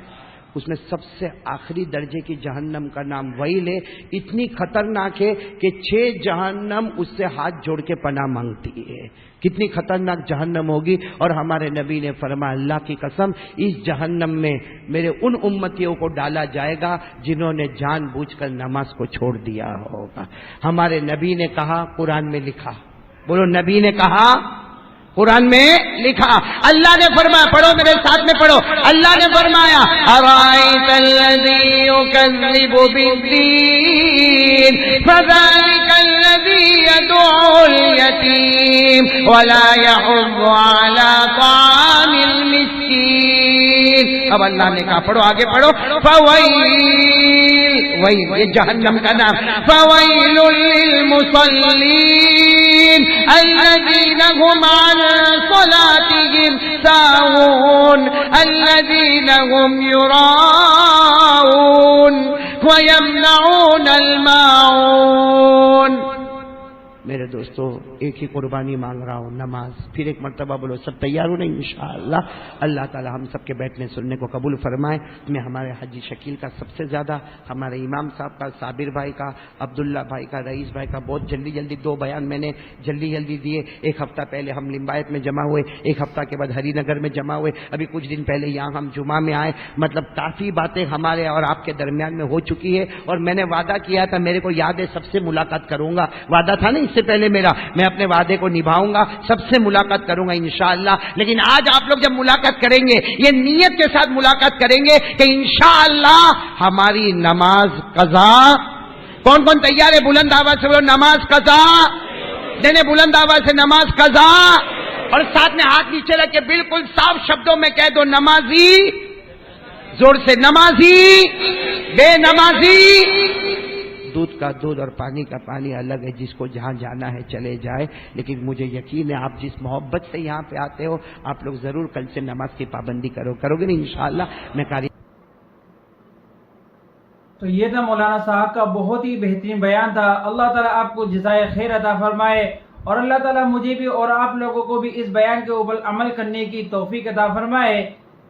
S1: اس میں سب سے آخری درجے کی جہنم کا نام ویل ہے، اتنی خطرناک ہے کہ 6 جہنم اس سے ہاتھ جوڑ کے پناہ مانگتی ہے۔ کتنی خطرناک جہنم ہوگی۔ اور ہمارے نبی نے فرمایا اللہ کی قسم اس جہنم میں میرے ان امتیوں کو ڈالا جائے گا جنہوں نے جان بوجھ کر نماز کو چھوڑ دیا ہوگا۔ ہمارے نبی نے کہا، قرآن میں لکھا، بولو نبی نے کہا، قرآن میں لکھا، اللہ نے فرمایا، پڑھو میرے ساتھ میں پڑھو، اللہ نے فرمایا ارائیت الذی یکذب بالدین فذلک الذی یدعو الیتیم ولا یحض علی طعام المسکین۔ اب اللہ نے کہا، پڑھو آگے پڑھو، فویل، ویل یہ جہنم کا نام، فویل للمصلین الذین هم عن صلاتهم ساهون الذين هم يراءون ويمنعون الماعون۔ میرے دوستو، ایک ہی قربانی مانگ رہا ہوں، نماز۔ پھر ایک مرتبہ بولو، سب تیار ہو نا انشاءاللہ؟ اللہ تعالی ہم سب کے بیٹھنے سننے کو قبول فرمائے۔ میں ہمارے حاجی شکیل کا سب سے زیادہ، ہمارے امام صاحب کا، صابر بھائی کا، عبداللہ بھائی کا، رئیس بھائی کا بہت جلدی 2 بیان میں نے جلدی دیے۔ ایک ہفتہ پہلے ہم لمبایت میں جمع ہوئے، ایک ہفتہ کے بعد ہری نگر میں جمع ہوئے، ابھی کچھ دن پہلے یہاں ہم جمعہ میں آئے۔ مطلب کافی باتیں ہمارے اور آپ کے درمیان میں ہو چکی ہے، اور میں نے وعدہ کیا تھا، میرے کو یاد ہے سب سے ملاقات کروں گا، وعدہ تھا نا اس سے پہلے میرا، میں اپنے وعدے کو نبھاؤں گا، سب سے ملاقات کروں گا انشاءاللہ۔ لیکن آج آپ لوگ جب ملاقات کریں گے، یہ نیت کے ساتھ ملاقات کریں گے کہ انشاءاللہ ہماری نماز قضا۔ کون کون تیار ہے؟ بلند آواز سے بولو نماز قضا، دینے بلند آواز سے نماز قضا، اور ساتھ میں ہاتھ نیچے رکھ کے بالکل صاف شبدوں میں کہہ دو نمازی، زور سے نمازی، بے نمازی۔ دودھ کا دودھ اور پانی کا پانی الگ ہے، جس کو جہاں جانا ہے چلے جائے، لیکن مجھے یقین ہے آپ جس محبت سے یہاں پہ آتے ہو، آپ لوگ ضرور کل سے نماز کی پابندی کرو گے نا انشاءاللہ؟ میں قاری۔
S2: تو یہ تھا مولانا صاحب کا بہت ہی بہترین بیان تھا۔ اللہ تعالیٰ آپ کو جزائے خیر عطا فرمائے، اور اللہ تعالیٰ مجھے بھی اور آپ لوگوں کو بھی اس بیان کے اوپر عمل کرنے کی توفیق عطا فرمائے۔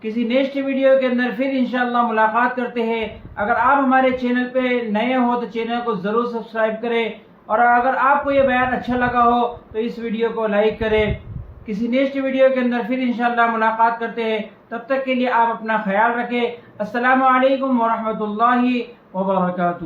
S2: کسی نیکسٹ ویڈیو کے اندر پھر انشاءاللہ ملاقات کرتے ہیں۔ اگر آپ ہمارے چینل پہ نئے ہو تو چینل کو ضرور سبسکرائب کریں، اور اگر آپ کو یہ بیان اچھا لگا ہو تو اس ویڈیو کو لائک کریں۔ کسی نیکسٹ ویڈیو کے اندر پھر انشاءاللہ ملاقات کرتے ہیں، تب تک کے لیے آپ اپنا خیال رکھیں۔ السلام علیکم ورحمۃ اللہ وبرکاتہ۔